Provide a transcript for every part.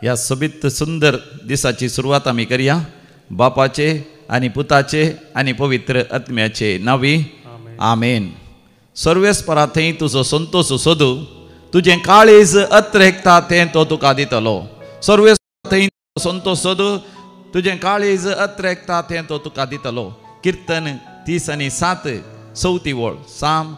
ह्या सोबीत सुंदर दिसाची सुरवात आमी करया. बापाचे आनी पुताचे आनी पवित्र आत्म्याचे नांवी आमेन. सर्वेस्परा थंय तुजो संतोष सोदू, तुजें काळीज अत्रेकता तें तो तुका दितलो. सर्वेस्परा थंय संतोष सोदू, तुजें काळीज अत्रेकता तें तो तुका दितलो. कीर्तन 30:7 चवथी वळ, साम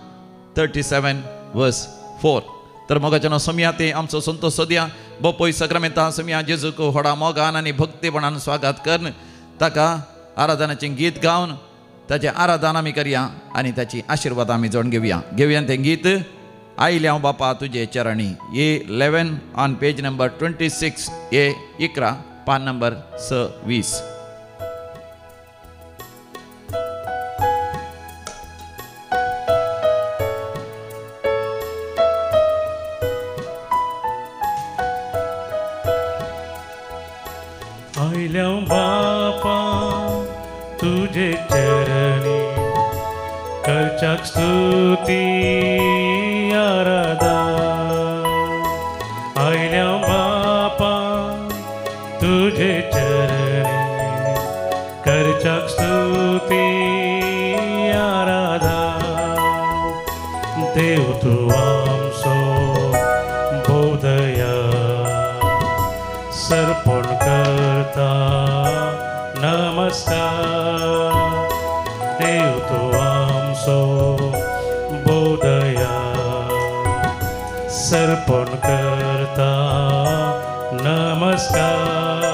37 वर्स 4. तर मोगाच्या समया ते आमचो संतोष सोदया. बोपोय सक्रामेंता समया जेजूक व्हडा मोगान आनी भक्तीपणान स्वागत करन ताका आराधनाचें गीत गावन ताचें आराधन आमी करया आनी ताची आशिर्वाद आमी जोडून घेवया तें गीत. आयल्या हांव बापा तुजे चरणी. ए 11 ऑन पेज नंबर 26, ए 11 पान नंबर 26. आयल्या बापा तुझे चरणी करच्याक स्तुती आराधन. आयल्या बापा तुझे चरणी करच्याक स्तुती आराधन. देव तू आमचो बोधया सर्पण करता नमस्कार. देव तू आमचो बोधया सर्पण करता नमस्कार.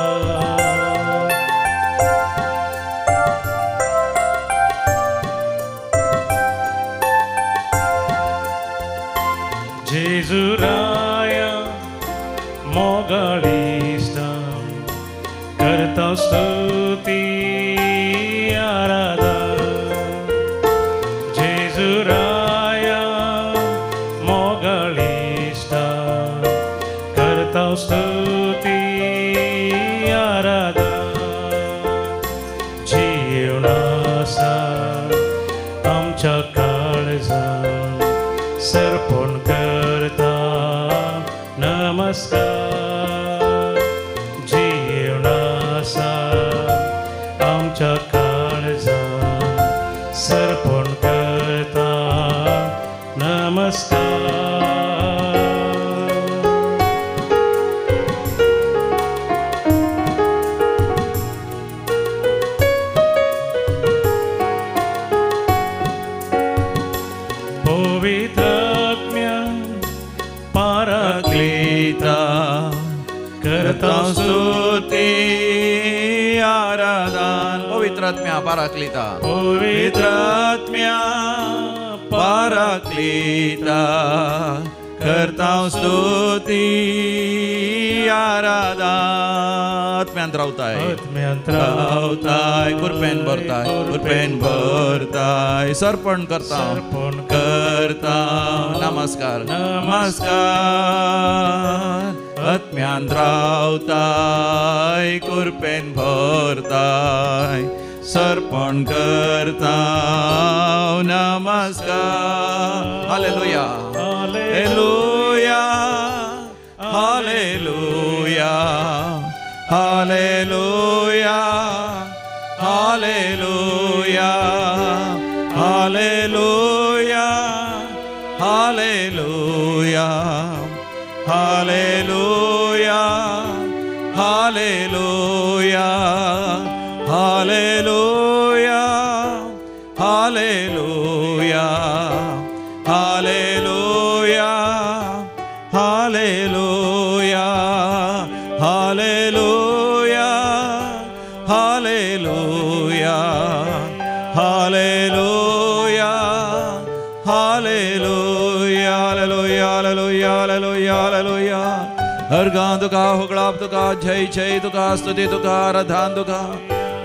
जेजुराया मोगाळीस्ता करता स्तुती आराधन. जेजुराया मोगाळीस्ता करता स्तुती आराधन. जीवनासा आमच्या काळजान सर्पण करता नमस्कार. जीवनासा आमच्या काळजान सर्पण करता नमस्कार. पवित्र आत्म्या पाराक्लीता करता स्तुती आराधन. पवित्र आत्म्या पाराक्लीता, पवित्र आत्म्या पाराक्लीता करता स्तुती आराधन. आत्म्यांत रावताय, आत्म्यांत रावताय, कुरपेन भरताय, कुरपेन भरताय, सर्पण करता, सर्पण करता नमस्कार, नमस्कार. आत्म्यांत रावताय, कुरपेन भरताय, सर्पण करता नमस्कार. Hallelujah, hallelujah, hallelujah, hallelujah, hallelujah, hallelujah, hallelujah, hallelujah, hallelujah, hallelujah, hallelujah, hallelujah, hallelujah, hallelujah, hallelujah, hallelujah, hallelujah, hallelujah, hallelujah, hallelujah. हरगां तुका, होगळाप तुका, जय जय तुका, स्तुती तुका, आराधन तुका,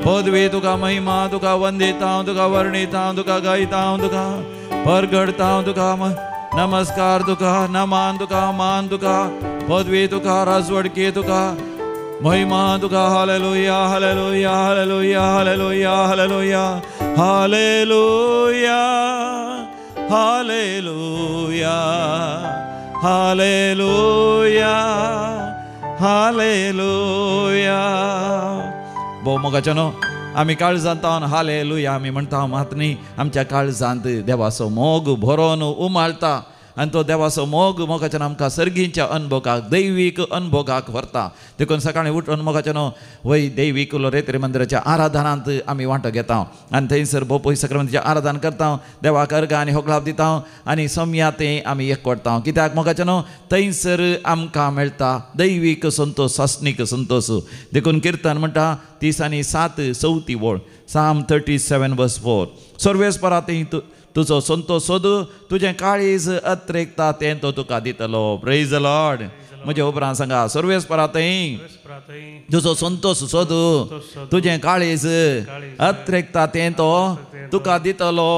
पदवी तुका, महिमा तुका, वंदिता तुका, वर्णिता तुका, गायता तुका, परगडता तुका, नमस्कार तुका, नमान तुका, मान तुका, पदवी तुका, राजवडकी तुका, महिमा तुका. Hallelujah, hallelujah, hallelujah, hallelujah, hallelujah, hallelujah, hallelujah, hallelujah, hallelujah. भोव मोगाच्यानो आमी काळजांत हालेलुया आमी म्हणटा मात न्ही आमच्या काळजांत देवाचो मोग भरोन उमाळटा आनी तो देवाचो मोग मोगाच्यान आमकां सर्गीच्या अनुभोगाक दैवीक अनुभोगाक व्हरता. देखून सकाळीं उठून मोगाच्यानो वय दैवीक रेत्री मंदिराच्या आराधनांत आमी वांटो घेता आनी थंयसर भोव सक्रामेंताचें आराधन करता, देवाक अर्घ आनी होगलाप दिता आनी समया तें आमी एकवटता. कित्याक मोगाच्यानो थंयसर आमकां मेळटा दैवीक संतोश, सासनीक संतोश. देखून किर्तन म्हणटा 37 चवथी वळ, Psalm 37:4. सर्वेस्परांतय तुजो संतोश सोदू, तुजें काळीज अत्रेकता तें तो तुका दितलो. Praise the Lord. म्हज्या उपरांत सांगा, सर्वेस्परांतय तुजो संतोश सोदू, तुजें काळीज अत्रेकता तें तो तुका दितलो.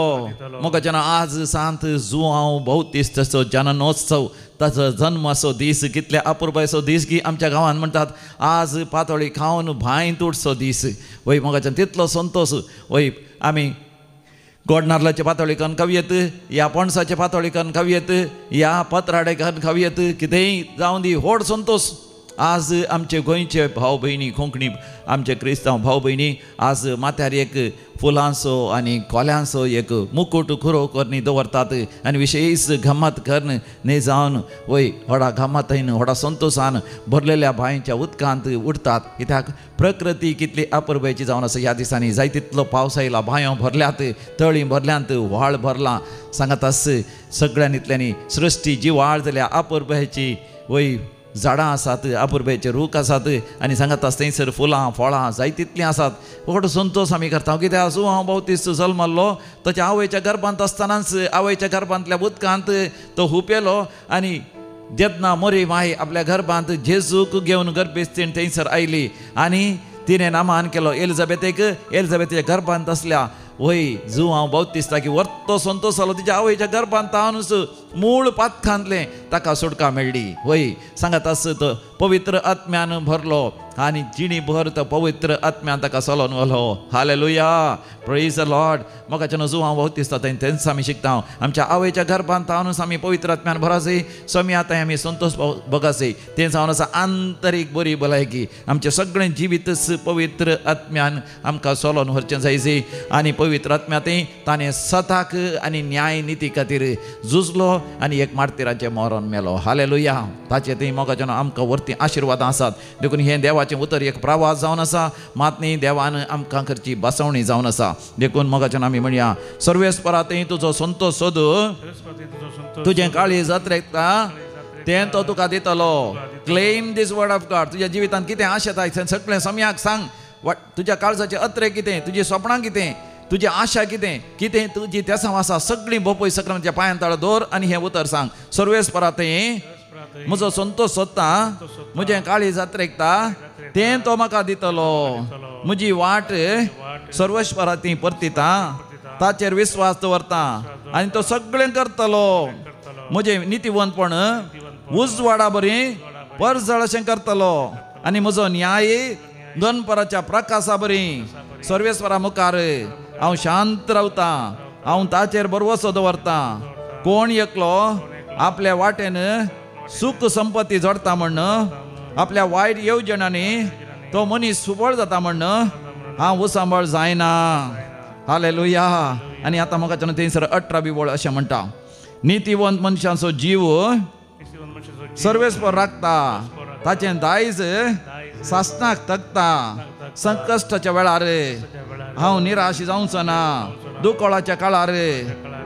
मोगाच्यान आज सांत जुआंव बावतिस्ताचो जननोत्सव, ताचो जन्माचो दीस कितल्या अपुरबायचो दीस की आमच्या गांवांत म्हणटात आज पातोळी खावन भांय तुटचो दीस. वय मोगाच्यान तितलो संतोश. वय आमी गोड नारळाचे पातोळी करून खावयेत, या पणसाचे पातोळी करून खावयेत, या पत्राडे करून खावयेत, कितेंय जावं दी व्हड संतोष. आज आमचे गोंयचे भाव भयणी, कोंकणी आमचे क्रिस्तांव भाव भयणी आज माथ्यार एक फुलांचो आनी कोल्यांचो एक मुकुट खुरो करून दवरतात आनी विशेष घमत करून न्ही जावन वय व्हडा घमतान व्हडा संतोशान भरलेल्या बांयच्या उदकांत उडटात. कित्याक प्रकृती कितली अपुरबायची जावन आसा ह्या दिसांनी. जाय तितलो पावस आयला, बांयो भरल्यात, तळी भरल्यांत, व्हाळ भरला. सांगात आस सगळ्यांतल्यांनी सृश्टी जिवाळ जाल्या अपुरबायची वय झाडां आसात, अपुरबायचे रूख आसात आनी सांगात आस थंयसर फुलां फळां जाय तितलीं आसात. व्हड संतोश आमी करता. कित्याक आसूं हांव बावतिस्त जल्मल्लो ताच्या आवयच्या गर्भांत आसतनाच आवयच्या गर्भांतल्या उदकांत तो हुपेलो आनी जेन्ना मोरी माय आपल्या गर्भांत जेजूक घेवन गर्भेस्तीन थंयसर आयली आनी तिणें नामान केलो एलिझाबेथेक. एलिझाबेथेच्या गर्भांत आसल्या वय जुआंव बावतिस्ता की वर्तो संतोश जालो. तिच्या आवयच्या गर्भांत तावनूच मूळ पातखांतलें ताका सुटका मेळ्ळी. वय सांगात आस तो पवित्र आत्म्यान भरलो आनी जिणी भर तो पवित्र आत्म्यान ताका चलोवन व्हरलो. हालेलुया. Praise the Lord. मोगाच्यान जुआंव बावतिस्ता थंयच आमी शिकता. आमच्या आवयच्या गर्भांत तावनूच आमी पवित्र आत्म्यान भरासय, समयात आमी संतोष भोगासय. तें जावन आसा आंतरीक बरी भलायकी. आमचें सगळें जिवीतच पवित्र आत्म्यान आमकां चलोवन व्हरचें जायचें आनी पवित्र आत्म्यातय ताणें सताक आनी न्याय निती खातीर झुजलो आनी एक मार्तिराचें मरण मेलो. हालेलुया. ताचे थंय मोगाच्यान आमकां व्हरती आशिर्वादां आसात. देखून हें देवाचें उतर एक प्रवास जावन आसा, मात न्ही देवान आमकां करची बसवणी जावन आसा. देखून मोगाच्यान आमी म्हणया, सर्वेस्परांतय तुजो संतोष सोदू, तुजें काळीज अत्रेकता तें तो तुका दितलो. Claim this word of God. तुज्या जिवितांत कितें आशेता सगळें समयाक सांग. तुज्या काळजाचें अत्रेक कितें, तुजी स्वप्नां कितें, तुजी आशा कितें, कितें तुजी तेसांव आसा सगळीं बोपय सक्रामेंताच्या पांयांत दवर आनी हें उतर सांग. सर्वेस्परांतय म्हजो संतोष सोदता, म्हजें काळीज अत्रेकता तें तो म्हाका दितलो. म्हजी वाट सर्वेस्परांतय परतिता, ताचेर विस्वास दवरता आनी तो सगळें करतलो. म्हजें नितीवंतपण उजवाडा बरी परजळ अशें करतलो आनी म्हजो न्याय दनपराच्या प्रकाशा बरी. सर्वेस्परा मुखार हांव शांत रावता, हांव ताचेर भरवसो दवरता. कोण एकलो आपल्या वाटेन सुख संपत्ती जोडता म्हण, आपल्या वायट येवजणांनी तो मनीस सुबळ जाता म्हण हांव उसांबळ जायना. हालेलुया. आनी आतां म्हाका थंयसर 18 वळ अशें म्हणटा, नितीवंत मनशाचो जीव सर्वेस्पर राखता, ताचें दायज सासणाक तगता. संकश्टाच्या वेळार हांव निराश जावचो ना. दुकोळाच्या काळार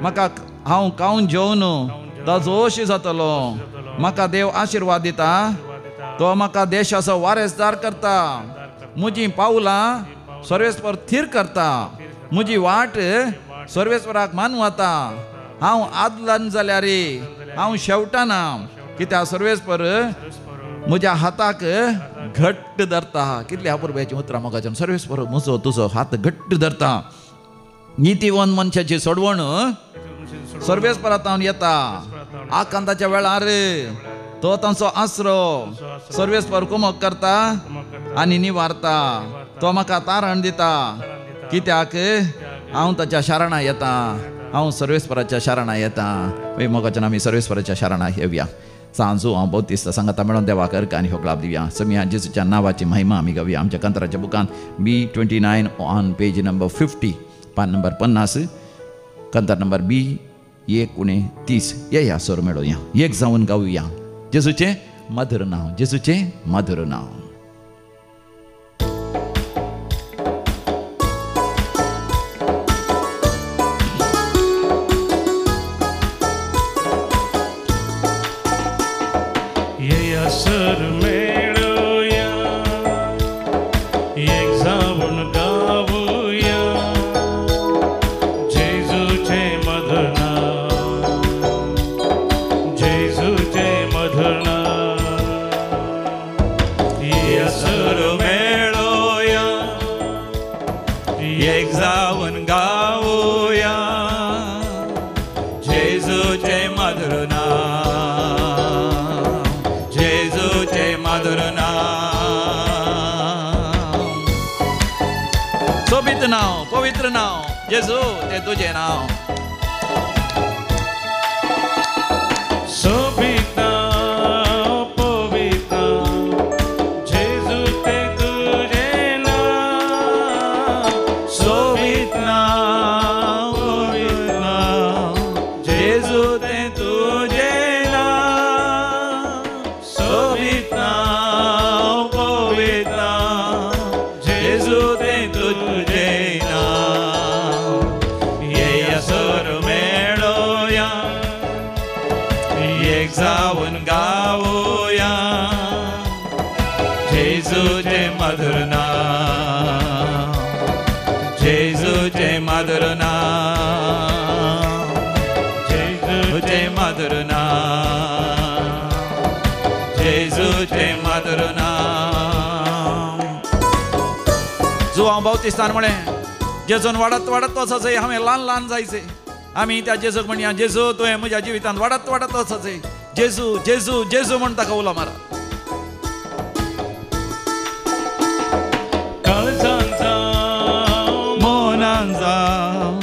म्हाका हांव खावन जेवन जोश जातलो. म्हाका देव आशिर्वाद दिता, तो म्हाका देशाचो वारेसदार करता. म्हजीं पावलां सर्वेस्पर थीर करता, म्हजी वाट सर्वेस्पराक मानवता. हांव आदलन जाल्यार हांव शेवटाना, कित्याक सर्वेस्पर म्हज्या हाताक घट्ट धरता. कितली अपुरबायची उतरां मोगाच्यान. सर्वेस्पर म्हजो तुजो हात घट्ट धरता. नितीवंत मनशाची सोडवण सर्वेस्परांत येता. आकांताच्या वेळार तो तांचो आसरो सर्वेस्पर कुमक करता आनी निवारता. तो म्हाका तारण दिता, कित्याक हांव ताच्या शाराणा येता. हांव सर्वेस्पराच्या शाराणा येता. मोगाच्यान आमी सर्वेस्पराच्या शाराणा येवया. सांजू हांव बौतिस्त सांगाता मेळोन देवाक अर्क आनी हो लाभ दिवया. समिया जेजूच्या नांवाची महिमा आमी गावया. आमच्या कंत्राच्या बुकान B29 ऑन पेज नंबर 50 पान नंबर 50 कंतर नंबर B1:30 या सोर मेळोया. एक जावन गावया जेजूचे मधुर नांव, जेजूचे मधुर नांव. ये सर मेळूया, एक जाऊन गाऊया जेजूचे मधुर नाव, जेजूचे मधुर नाव. ये सर मेळूया, एक जाऊन गाऊया जेजूचे मधुर नाव, जेजूचे मधुर नाव. सोबीत नाव, पवित्र नाव, जेजू ते तुझे नाव. सोबीत नाव, पवित्र जेजू ते तुझे नाव. सोबीत नाव, पवित्र नाव, जेजू ते तुझे नाव. सोबीत नाव, पवित्र नाव, जेजू ते तुझे नाव. ये सर मेळोया, एक जाऊन गाऊया जेजूचे मधुर नाव, जेजूचे मधुर नाव, जेजूचे मधुर नाव, जेजूचे मधुर नाव. जो हांव बावतिस्तान म्हळें जेजून वाडत वाडत वचचें, हांवें ल्हान ल्हान जायचें. आमी त्या जेजूक म्हणया, जेजू तुवें म्हज्या जिवितांत वाडत वाडत वचचें. जेजू जेजू जेजू म्हण ताका उलो मारा. काळजांत जावं, मोनान जावं,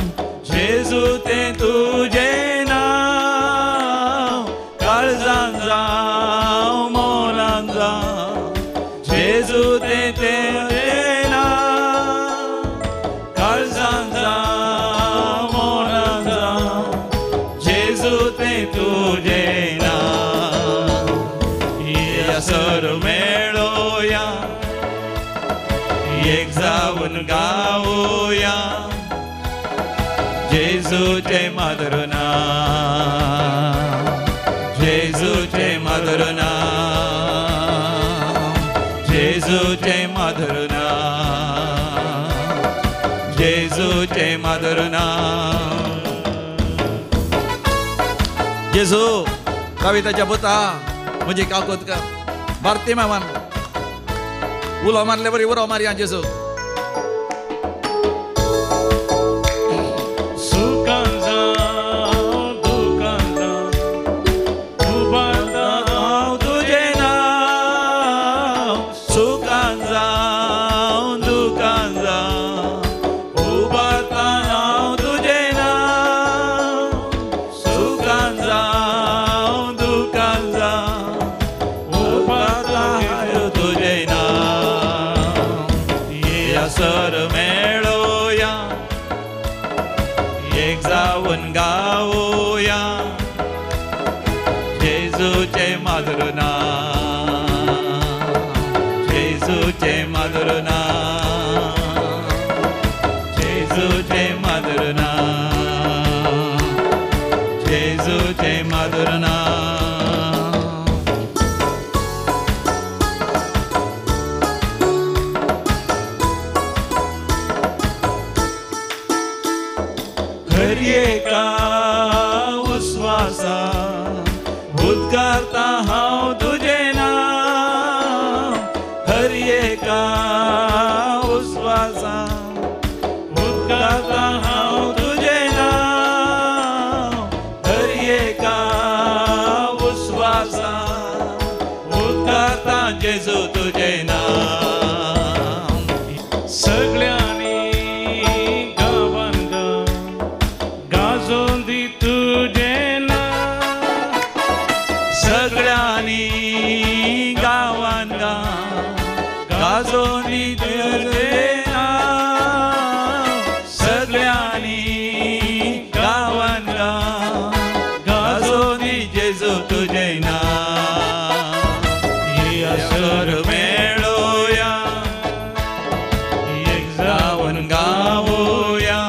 जेजू ते तुझे नाव. काळजान जावं, मोनान जावं, जेजू ते तुझे नाव. काळजान जावं, मोनान जावं, जेजू ते तुझे नाव. या सर मेळोया, एक जाऊन गाऊया जेजूचे मधुर नाव, जेजूचे मधुर नाव, जेजूचे मधुर नाव, जेजूचे मधुर नाव. जेजू कविताच्या बुता म्हजी काकोत कर. भारती मामान उलो मारले बरी उरो मारया जेजू. सुखांत जावं, दुखांत जावं, उबारता हांव तुझे नाव. सुखान जावं, दुखान जावं, उबारता हांव तुझे नाव. सुखान जावं, दुखान जावं, उबारता हांव तुझे नाव. या सर मेळोया, एक जाऊन गाऊया जेजूचे मधुर नाव, जेजूचे मधुर नाव, जेजूचे मधुर नाव, जेजूचे मधुर नाव. खरी एका उस्वासा उद्गारता हांव तुझे नाव. खरी एका उस्वासा उद्गारता हांव तुझे नाव. खरी एका उस्वासा उद्गारता जेजू तुझे नाव. सगळ्यांनी गावांत गाजोन स्तुती तुझे नाव सगळ्यांनी गावन गाजोनी जेजू तुझे नाव या स्वर मेळोया एक जावन गावोया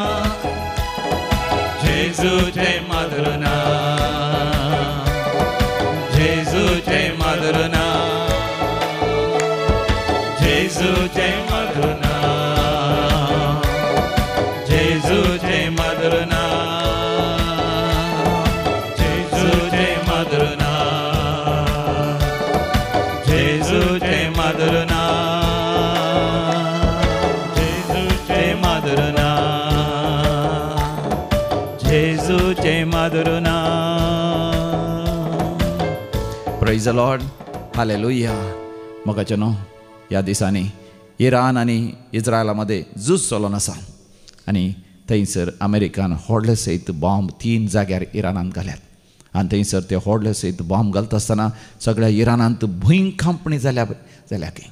जेजूचे मधुर नाव जेजूचे मधुर नाव जेजूचे मधुर नाव जेजूचे मधुर नाव जेजूचे मधुर नाव जेजूचे मधुर नाव जेजूचे मधुर नाव जेजूचे मधुर नाव. Praise the Lord, hallelujah. मगाच्यानो ह्या दिसांनी इराण आनी इस्रायलामध्ये झूज चलोन आसा आनी थंयसर अमेरिकान व्हडले सयत बॉम्ब 3 जाग्यार इराणांत घाल्यात आनी थंयसर ते व्हडले सयत बॉम्ब घालता आसतना सगळ्या इराणांत भुंय कांपणी जाल्या की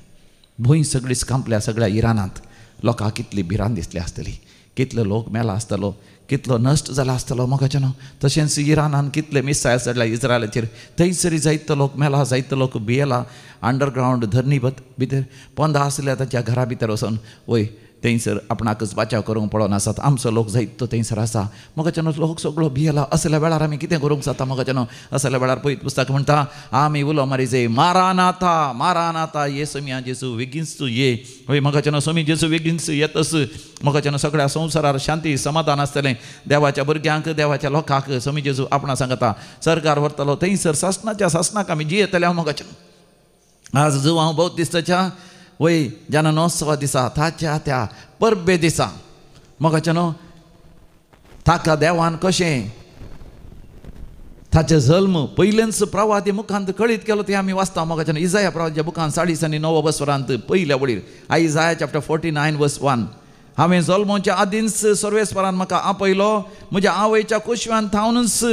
भुंय सगळीच कांपल्या सगळ्या इराणांत. लोकांक कितली भिरांत दिसली आसतली, कितलो लोक मेला आसतलो, कितलो नश्ट जाला आसतलो. मगाच्यानो तशेंच इराणान कितले मिसायल चडल्या इस्रायलाचेर. थंयसरी जायतो लोक मेला, जायतो लोक भियेला. अंडरग्रावंड धरणी भितर पोंदां आसल्या तांच्या घरा भितर वचोन वय थंयसर आपणाकच बचाव करूंक पडोन आसात. आमचो लोक जायतो थंयसर आसा. मगाच्यानो लोक सगळो भियेला. असल्या वेळार आमी कितें करूंक जाता? मगाच्यानो असल्या वेळार पळयत पुस्तक म्हणटा आमी उलो मारी जे मारानाथा मारानाथा ये समिया जेजू बेगीनच तूं ये. वय मगाच्यानो समी जेजू बेगीनच येतस. मगाच्यानो सगळ्या संवसारार शांती समाधान आसतलें. देवाच्या भुरग्यांक देवाच्या लोकांक समी जेजू आपणा सांगता सरकार व्हरतलो. थंयसर सासणाच्या सासणाक आमी जियेतले. हांव मगाच्यानो आज जो हांव बौद्धिस्ताच्या वय जननोत्सवा दिसा ताच्या त्या परबे दिसा मगाच्यानो ताका देवान कशें ताचे जल्म पयलेंच प्रवादी मुखांत कळीत केलो ते आमी वाचता. मगाच्यानो इजाया प्रवादीच्या बुकांत 40 वस्वरांत पयल्या वडीर आयजाया चॅप्टर 49 वर्स 1 हांवें जल्मोच्या आदींच सर्वेस्परान म्हाका आपयलो. म्हज्या आवयच्या कुशव्यान थावनच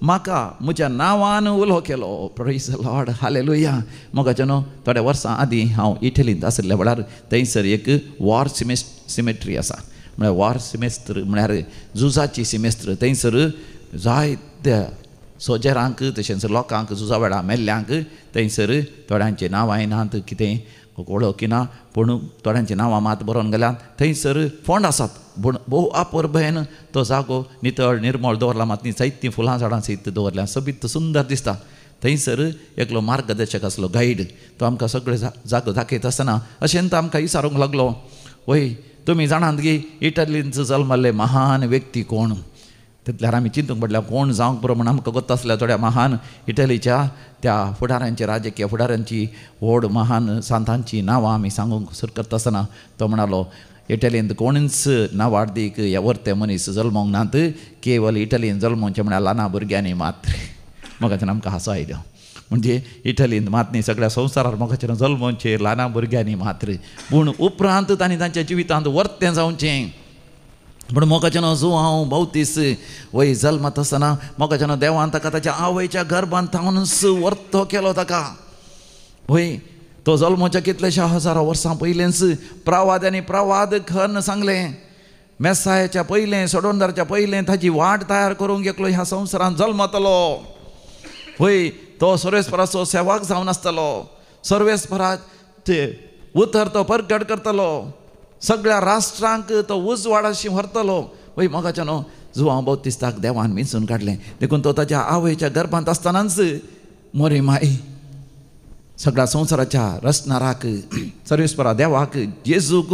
म्हाका म्हज्या नांवान उलो केलो. Praise the Lord, hallelujah. मगाच्यानो थोड्या वर्सां आदीं हांव इटलींत आसल्या वेळार थंयसर एक वॉर सिमेट्री आसा. म्हळ्यार वॉर सिमेस्त्र म्हळ्यार झुजाची सिमेस्त्र. थंयसर जायत्या सोजेरांक तशेंच लोकांक झुजा वेळा मेल्ल्यांक थंयसर थोड्यांची नांवां येनात, कितें वळखीना, पूण थोड्यांची नांवां मात बरोवन गेल्यात. थंयसर फोंड आसात पूण भोव आपुरबेन तो जागो नितळ निर्मळ दवरला. मात न्ही जायतीं फुलां झाडां सयत दवरल्या. सोबीत सुंदर दिसता. थंयसर एकलो मार्गदर्शक आसलो, गायड. तो आमकां सगळे जागो दाखयता आसतना अशें आमकां विचारूंक लागलो वय तुमी जाणात की इटलींत जल्मल्ले महान व्यक्ती कोण? तितल्यार आमी चिंतूंक पडल्या कोण जावंक बरो म्हण आमकां गोत आसल्या थोड्या महान इटलीच्या त्या फुडाऱ्यांची राजकीय फुडाऱ्यांची व्हड महान सांतांची नांवां आमी सांगूंक सुरू करता आसतना तो म्हणालो इटलींत कोणूच नांवार्दीक ह्या वर्ते मनीस जल्मोंक नात, केवल इटलींत जल्मोवचें म्हळ्यार ल्हाना भुरग्यांनी मात्र. म्हाका आमकां हांसो आयलो. म्हणजे इटलींत मात न्ही सगळ्या संवसारार म्हाका जल्मोवचें ल्हाना भुरग्यांनी मात्र, पूण उपरांत तांणी तांच्या जिवितांत वर्तें जावचें. पूण मोगाच्यानो जो हांव बावतीस वय जल्मात आसतना मोगाच्यानो देवान ताका ताच्या आवयच्या गर्भांत थावनच वर्तो केलो ताका. वय तो जल्माच्या कितलेशा हजारां वर्सां पयलेंच प्रवाद्यांनी प्रवाद खन सांगलें मेसायाच्या पयलें सोडोनदाराच्या पयलें ताची वाट तयार करूंक एकलो ह्या संवसारांत जल्मतलो. वय तो सर्वेस्पराचो सेवक जावन आसतलो. सर्वेस्पराचे उतर तो परगट करतलो. सगळ्या राष्ट्रांक तो उजवाडाशी व्हरतलो. वय मोगाच्यानो जो हांव बौतिस्ताक देवान विंचून काडलें देखून तो ताच्या आवयच्या गर्भांत आसतनाच मोरी माय सगळ्या संवसाराच्या रचणाराक सर्वेस्परा देवाक जेजूक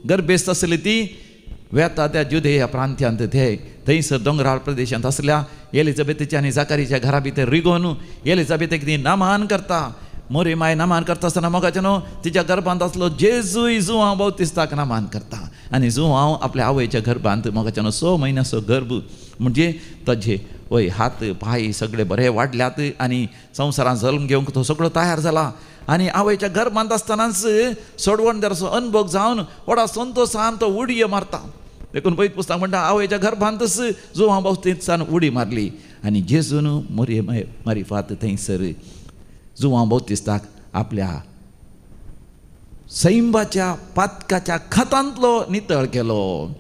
गर्भेस्त आसली ती वेता त्या जुदेया प्रांत्यांत थंयसर दोंगराळ प्रदेशांत आसल्या एलिझाबेथीच्या आनी जाकारीच्या घरा भितर रिगोन एलिझाबेथीक ती नामान करता. मोरी माय नामान करता आसतना मोगाच्यानो तिच्या गर्भांत आसलो जेजूय जो हांव बौतिस्ताक नामान करता. आनी जो हांव आपल्या आवयच्या गर्भांत मोगाच्यानो 6 म्हयन्याचो गर्भ म्हणजे ताजे वय हात पाय सगळे बरे वाडल्यात आनी संवसारांत जल्म घेवंक तो सगळो तयार जाला. आनी आवयच्या गर्भांत आसतनाच सोडवणदाराचो अनुभव जावन व्हडा संतोशान तो उडये मारता. देखून पयत पुस्तक म्हणटा आवयच्या गर्भांतच जो हांव बौतिस्तान उडी मारली. आनी जेजून मोरी मारिफात थंयसर जो हांव बौतिस्ताक आपल्या सैंबाच्या पातकाच्या खतांतलो नितळ केलो.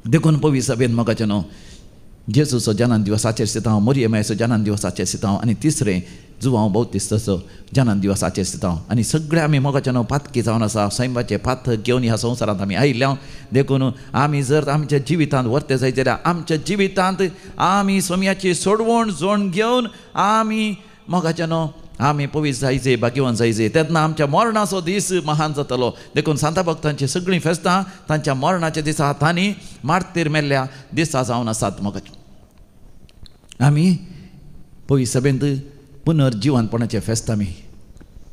देखून पवी सभेन मोगाचे न्हू जेजूचो जन्म दिवस आचरिता हांव, मोरयेमायचो जन्म दिवस आचरिता हांव, आनी तिसरें जुवांव बौतिस्ताचो जन्म दिवस आचरिता हांव. आनी सगळे आमी मोगाचे न्हू पातकी जावन आसा. सैंबाचे पात घेवन ह्या संवसारांत आमी आयिल्ल्या. देखून आमी जर आमच्या जिवितांत वर्ते जाय जाल्यार आमच्या जिवितांत आमी सोम्याची सोडवण जोड घेवन आमी मोगाचे न्हू आमी पवित्र जायचे, भाग्यवान जायचे. तेन्ना आमच्या मरणाचो दीस महान जातलो. देखून सांता भक्तांची सगळीं फेस्तां तांच्या मरणाच्या दिसा तांणी मार्तीर मेल्ल्या दिसा जावन आसात. मोगाचे आमी पवित्र सभेंत पुनर्जिवनपणाचें फेस्त आमी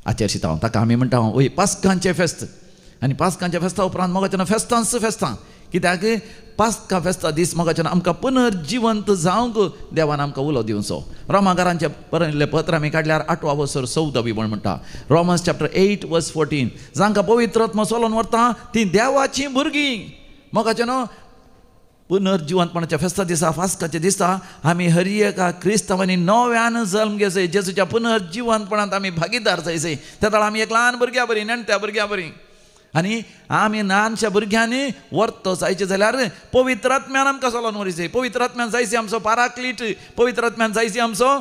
आचरिता. ताका आमी म्हणटा वय पास्कांचें फेस्त. आनी पास्कांच्या फेस्ता उपरांत मोगाचे फेस्तांच फेस्तां. कित्याक पास्का फेस्ता दीस मोगाचे आमकां पुनर्जिवंत जावंक देवान आमकां उलो दिवचो. रोमाकारांचे बरयल्लें पत्र आमी काडल्यार 8वा वर्सर 14 विवरण म्हणटा. रोमन्स चॅप्टर 8 वर्स 14. जांकां पवित्र आत्मा चलोवन व्हरता तीं देवाचीं भुरगीं. मोगाचे न्हू पुनर्जिवंतपणाच्या फेस्ता दिसा पास्काच्या दिसा आमी हर एका क्रिस्तांवांनी नव्यान जल्म घेवचो. जेजूच्या पुनर्जिवंतपणांत आमी भागीदार जायचे. त्या वेळार आमी एक ल्हान भुरग्यां बरी, नेणट्या भुरग्यां बरी. आनी आमी ल्हानशा भुरग्यांनी वर्तो जायचे जाल्यार पवित्र आत्म्यान आमकां चलोवन व्हरचें. पवित्र आत्म्यान जायची आमचो पाराक्लीट, पवित्र आत्म्यान जायची आमचो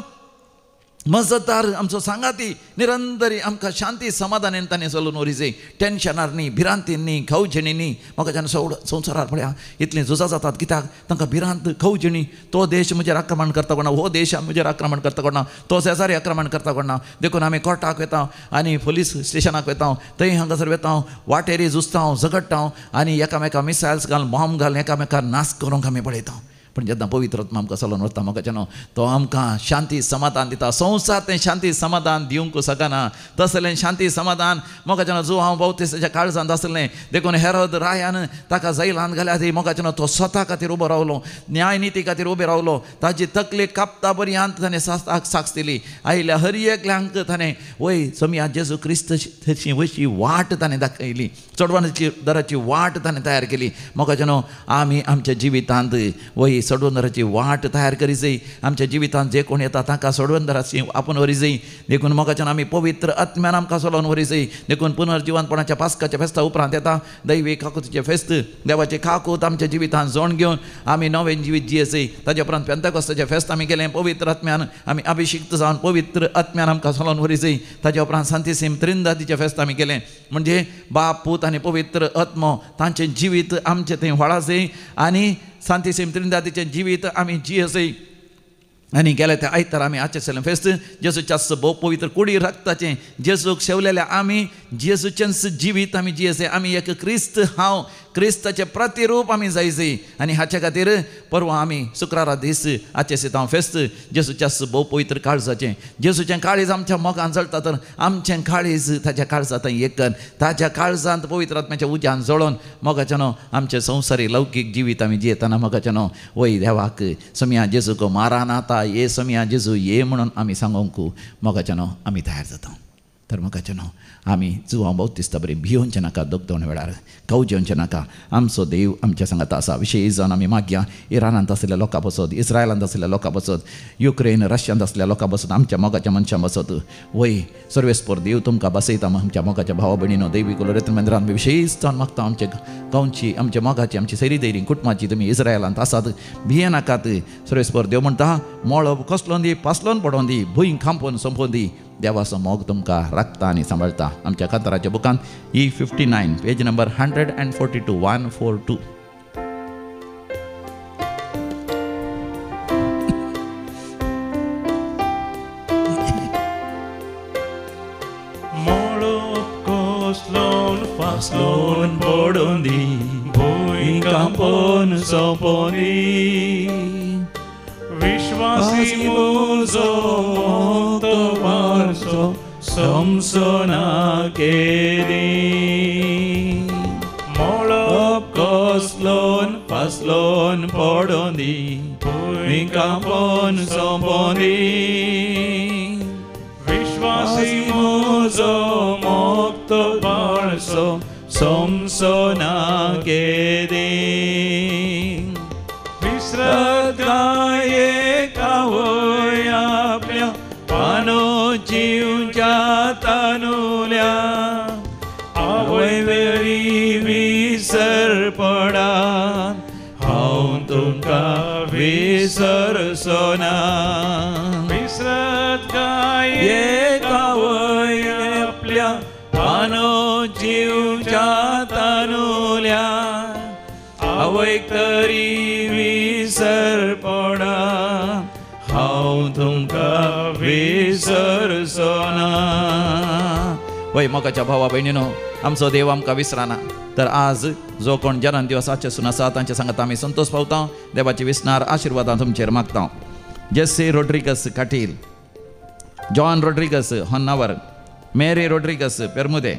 मजतदार, आमचो सांगाती, निरंतरी आमकां शांती समाधानान ताणें चलोवन व्हरचें. टेन्शनार न्ही, भिरांतीन न्ही, खवजणी न्ही. म्हाका संवसारार पळया इतलीं झुजां जातात. कित्याक तांकां भिरांत, खवजणी. तो देश म्हजेर आक्रमण करता कोणा, हो देश म्हजेर आक्रमण करता कोणा, तो शेजारी आक्रमण करता कोणा. देखून आमी कोर्टाक वता आनी पुलीस स्टेशनाक वता, थंय हांगासर वता, वाटेरी झुजता, झगडटा आनी एकामेकां मिसायल्स घालून बॉम्ब घालून एकामेकांक नाश करूंक आमी पळयता. पण जेन्ना पवित्र आत्मा आमकां चलोवन व्हरता मोगाचे न्हू तो आमकां शांती समाधान दिता. संवसार तें शांती समाधान दिवंक शकना. तसलें शांती समाधान मोगाचे न्हू जो हांव बौतिस्ताच्या काळजांत आसलें. देखून हेरोद रायान ताका जैलांत घाल्या ती मोगाचे न्हू तो स्वता खातीर उबो रावलो, न्याय निती खातीर उबे रावलो. ताची तकली कापता पर्यंत ताणें साक्ष दिली. आयल्या हर एकल्यांक ताणें वय सोम्या जेजू क्रिस्ताची वयची वाट ताणें दाखयली. चडवणाची दराची वाट ताणें तयार केली. मोगाचे न्हू आमी आमच्या जिवितांत वय सोडवंदराची वाट तयार करी जाय. आमच्या जिवितांत जे कोण येता तांकां सोडवंदराची आपूण व्हरी जाय. देखून मोगाच्यान आमी पवित्र आत्म्यान आमकां चलोवन व्हरी जाय. देखून पुनर्जिवनपणाच्या पास्काच्या फेस्ता उपरांत येता दैवी काकुतीचें फेस्त. देवाचें काकूत आमच्या जिवितांत जोड घेवन आमी नवें जिवीत जियेचें. ताच्या उपरांत पेंतकोस्ताचें फेस्त आमी केलें. पवित्र आत्म्यान आमी अभिषिक्त जावन पवित्र आत्म्यान आमकां चलोवन व्हरी जाय. ताच्या उपरांत सांतिसीम त्रिंदातीचें फेस्त आमी केलें. म्हणजे बाप, पूत आनी पवित्र आत्मो तांचें जिवीत आमचें थंय व्हळाचें आनी सांतिसीम त्रिंदातीचें जिवीत आमी जियेचें. आनी गेल्या त्या आयतार आमी आचरिल्लें फेस्त जेजूच्या भोव पवित्र कुडी रक्ताचें जेजूक शेवलेल्या आमी जेजूचेंच जिवीत आमी जियेचें. आमी एक क्रिस्त हांव क्रिस्ताचें प्रतिरूप आमी जायचें. आनी हाचे खातीर परवां आमी शुक्रारा दीस आचरिता हांव फेस्त जेजूच्या भोव पवित्र काळजाचें. जेजूचें काळीज आमच्या मोगान जळटा तर आमचें काळीज ताच्या काळजांत एक कर. ताच्या काळजांत पवित्र आत्म्याच्या उज्यान जळोवन मोगाचें न्हू आमचें संवसारी लौकीक जिवीत आमी जियेतना मोगाचें न्हू वय देवाक सोम्या जेजूक मारानाता ये सोम्या जेजू ये म्हणून आमी सांगूंक मोगाचें न्हू आमी तयार जाता. तर मोगाचें न्हू आमी जुवां बौतिस्ता बरें भियोवचें नाका. दोगदोन वेळार कवजेवचें नाका. आमचो देव आमच्या सांगात आसा. विशेश जावन आमी मागया इरानांत आसलेल्या लोकां बसत, इस्रायलांत आसलेल्या लोकां बसत, युक्रेन रशियांत आसलेल्या लोकां बसत, आमच्या मोगाच्या मनशां बसत. वय सर्वेस्पर देव तुमकां बसयता. आमच्या मोगाच्या भावा भयणीनो दैवी कुलरत्न मंदिरांत विशेश जावन मागता आमच्या गांवची, आमच्या मोगाची, आमची सैरी दैरी कुटुंबाची तुमी इस्रायलांत आसात भिये नाकात. सर्वेस्पर देव म्हणटा मोळो कसलो दी, पासलोन पडोवन दी, भूंय खांपोवन संपोवन दी. देवाचो मोग तुमकां राखता आनी सांबाळटा. आमच्या कांताराच्या बुकांत E59 पेज नंबर 142 142. पासलोन पडोवन दी, भूंय कांपोवन संपोवन दी. विश्वासी म्हजो मोगतो वारसो समसोना केली. मोळप कसलोन पासलोन पडोवन दी, भूंय कांपोवन संपोवन दी. विश्वासी म्हजो मोगतो वारसो समसोना केली. विसरत गाये कावय आपल्या पानो जीवच्या तानुल्या. आवय विसरसोना विसरत काय एका वय आपल्या तानो जीवच्या तानुल्या आवयक तरी विसर पडा हांव तुमकां विसरसोना. वय मोगाच्या भावा भयणीनो, आमचो देव आमकां विसराना. तर आज जो कोण जन्म दिवसाचे सून आसा तांचे सांगत आमी संतोष पावता. देवाची विस्नार आशिर्वादां तुमचेर मागता. Jessie Rodrigues Katil, John Rodrigues Honnavar, Mary Rodrigues Permude,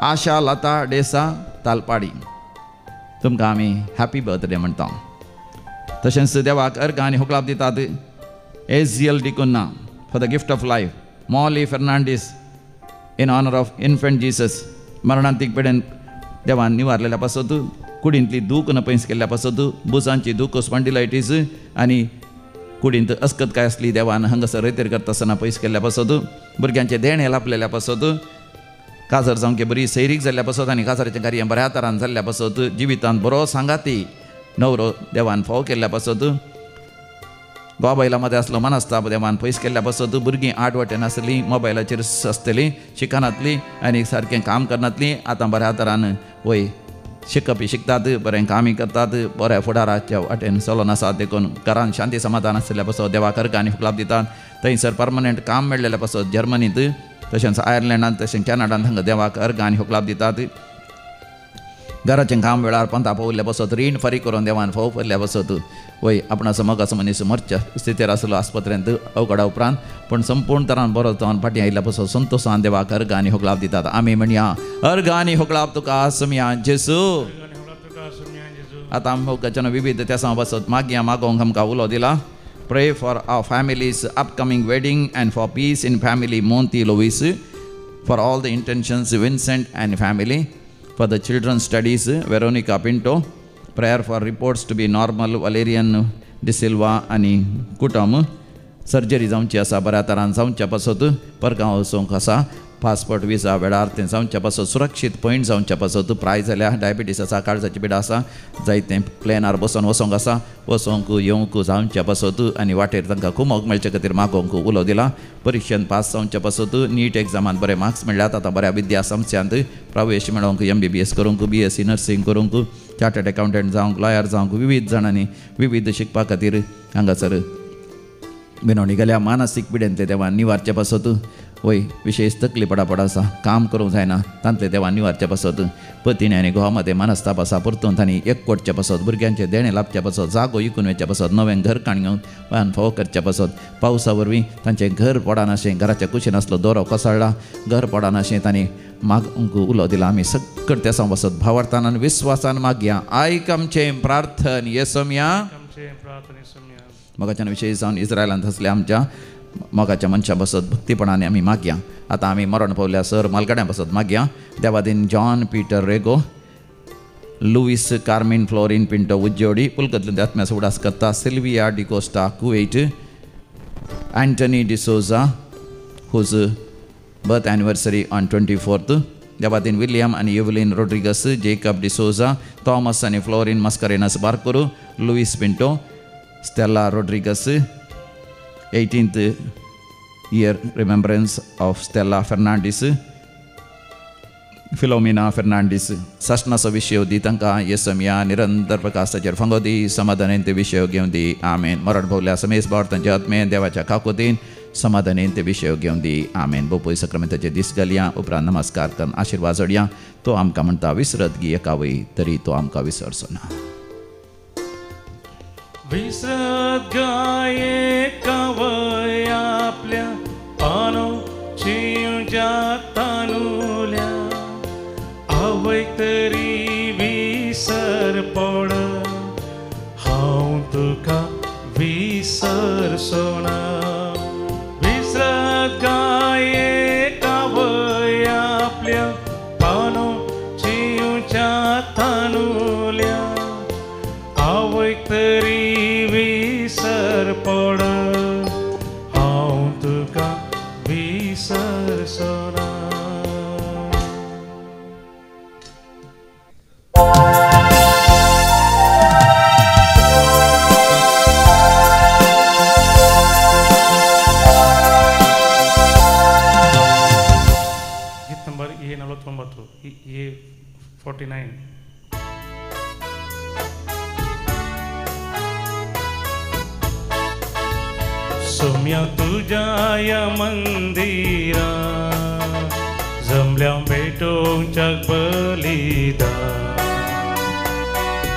Asha Lata D'Sa Talapady, तुमकां आमी हॅपी बर्थडे म्हणटा. तशेंच देवाक अर्घ आनी हुकलाप दितात. एझियल D'Cunha for the gift of life, Molly Fernandes in honour of infant Jesus, मरणांतीक पिडेन देवान निवारलेल्या पासत, कुडींतली दूख न पयस केल्ल्या पासत, बुजांची दूख स्पॉन्डिलायटीस आनी कुडींत अस्कतकाय आसली देवान हांगासर रेतेर करता आसतना पयस केल्ल्या पासत, भुरग्यांचे देणे लाभलेल्या पासत, काजर जावंक बरी सैरीक जाल्ल्या पासत आनी काजराचें कार्य बऱ्या तरान जाल्ल्या पासत, जिवितांत बरो सांगाती नवरो देवान फाव केल्ल्या पासत, घोवा बायला मदें आसलो मनस्ताप देवान पयस केल्ल्या पासत, भुरगीं आडवटेन आसलीं, मोबायलाचेर आसतलीं, शिकनातलीं आनी सारकें काम करनातलीं, आतां बऱ्या तरान वय शिकपी शिकतात, बरें कामी करतात, बऱ्या फुडाराच्या वाटेन चलोन आसात. देखून घरान शांती समाधान आसलेल्या पासत देवाक अर्घ आनी हुकलाप दितात. थंयसर पर्मनंट काम मेळ्ळेल्या पासत जर्मनींत, तशेंच आयर्लंडांत, तशेंच कॅनडांत हांगा देवाक अर्घ आनी हुकलाप दितात. घराचें काम वेळार पंथा पावल्ल्या पासत, रीण फारीक करून देवान फाव पडल्या पासत, वय आपणाचो मोगाचो मनीस मरच्या स्थितीर आसलो आस्पत्रेंत अवघडा उपरांत, पूण संपूर्ण तरान बरो जावन फाटीं आयिल्ल्या पासत संतोशान देवाक अर्घ आनी हुकलाप दितात. आमी म्हणया अर्घ आनी हुकलाप तुका समया जेसू. आतां आमी मोगाच्यान विविध त्या पासत मागया मागोवंक आमकां उलो दिला. Pray for our family's upcoming wedding and for peace in family Monty Lois, for all the intentions Vincent and family, for the children's studies Veronica Pinto, prayer for reports to be normal Valerian De Silva आणि कुटुंब, surgery जावची आसा बऱ्या तरान जावच्या पासत, परगांव वचोंक आसा, passport visa वेळार तें जावच्या पासत, सुरक्षीत पॉयंट जावच्या पासत, प्राय जाल्या डायबिटीस आसा, काळजाची पिडा आसा, जायतें प्लेनार बसून वचोंक आसा, वचोंक येवंक जावच्या पासत आनी वाटेर तांकां कुमोग मेळचे खातीर मागोवंक उलो दिला. परिक्षेंत पास जावच्या पासत, नीट एग्जामांत बरे मार्क्स मेळ्ळ्यात, आतां बऱ्या विद्या संस्थांत प्रवेश मेळोवंक, MBBS करूंक, BSc नर्सींग करूंक, चार्टर्ड अकावंटंट जावंक, लॉयर जावंक, विविध जाणांनी विविध शिकपा खातीर हांगासर विनवणी गेल्या. मानसीक पिडेंतले देवान निवारचे पासत, वय विशेष तकली पडापड आसा, काम करूंक जायना तांतले देवान निवारचे पासत, पतीन आनी घोवा मदें मनस्ताप आसा, परतून तांणी एकवटचे पासत, भुरग्यांचे देणे लाभचे पासत, जागो विकून वयचे पासत, नवें घर काणयोवन वाहन फाव करचे पासत, पावसा वरवीं तांचें घर पडानाशें, घराच्या कुशीन आसलो दोरो कोसळ्ळा, घर पडानाशें तांणी मागूंक उलो दिला. आमी सगळे त्या पासत भावार्थान आनी विस्वासान मागया. आयक आमचें प्रार्थन येसोम्या. मोगाच्यान विशेश जावन इस्रायलांत आसल्या आमच्या मोगाच्या मनशा पासत भक्तीपणाने आमी मागया. आतां आमी मरण पावल्या सर मालगाड्या पासत मागया. देवादीन John Peter Rego, Louis Carmine Florine Pinto Ujjodi, पुलकतले आत्म्याचो उडास करता. Sylvia D'Costa Kuwait, Antony D'Souza whose birth anniversary on 24th. देवादीन विलियम आनी Evelyn Rodrigues, Jacob D'Souza, Thomas आनी Florine Mascarenhas Barkur, Louis Pinto, Stella Rodrigues, 18th year remembrance of Stella Fernandez, Filomena Fernandez. सशनाचो विशय दी तांकां येसोम्या निरंतर प्रकाशाचेर फंगोदी समाधानेन ते विशय घेवन दी. आमेन. मरण भोवल्या समेस बावर तांच्या आत्मेन देवाच्या काकुतीन समाधानेन ते विशय घेवन दी. आमेन. बोपोय सक्रामेंताचे दीस घालया, उपरांत नमस्कार करून आशिर्वाद जोडया. तो आमकां म्हणटा विसरत गी एकावय तरी तो आमकां विसरचो ना. विसरत गाये कावय आपल्या पानो जीवच्या तानुल्या आवय तरी विसर पड हांव तुका विसरचो ना. विसरत गाये कावय आपल्या पानो जीवच्या तानुल्या आवय तरी विसर पड हांव तुका विसरचो ना. सौम्या तुझ्या या मंदिरा जमल्या भेटोंच्या बलिदान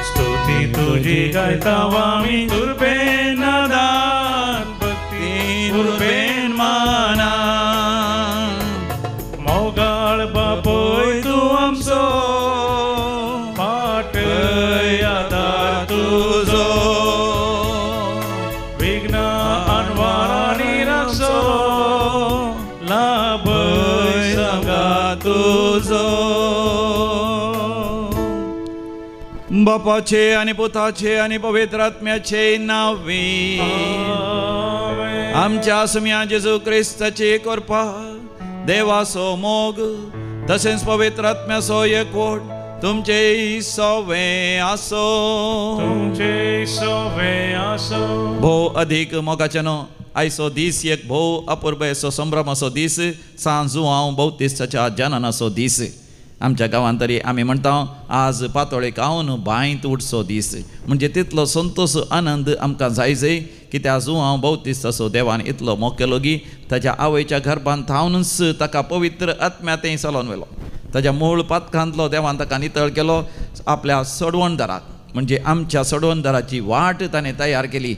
स्तुती तुझी गायतावा मी तुरबेन दान भक्ती तुरबेन माना मोगाळ बापोय तू आमचो पाट यादार तुझो विघ्न अनवारानी रक्षो लाभय संगा तुझो बापाचे आणि पुताचे आणि पवित्र आत्म्याचे नावी आमच्या सम्या जेजू ख्रिस्ताची कृपा देवासो मोग तसेच पवित्र आत्म्यासो एकवट तुमचे सवे आसो भोव अधिक मोगाच्यानो आयसो दीस एक भोव अपूर्व असो संभ्रम असो दीस सांजू हांव बौतिस्ताच्या जननाचो दीस आमच्या गांवांत तरी आमी म्हणटा आज पातोळे खावन बांयत उठचो दीस म्हणजे तितलो संतोष आनंद आमकां जाय कित्याक जो हांव बौतिस्ताचो देवान इतलो मोग केलो की ताच्या आवयच्या गर्भांत थावनूच ताका पवित्र आत्म्यातें चलोवन व्हेलो ताच्या मूळ पातकांतलो देवान ताका नितळ केलो आपल्या सडवणदाराक म्हणजे आमच्या सडवणदाराची वाट ताणें तयार केली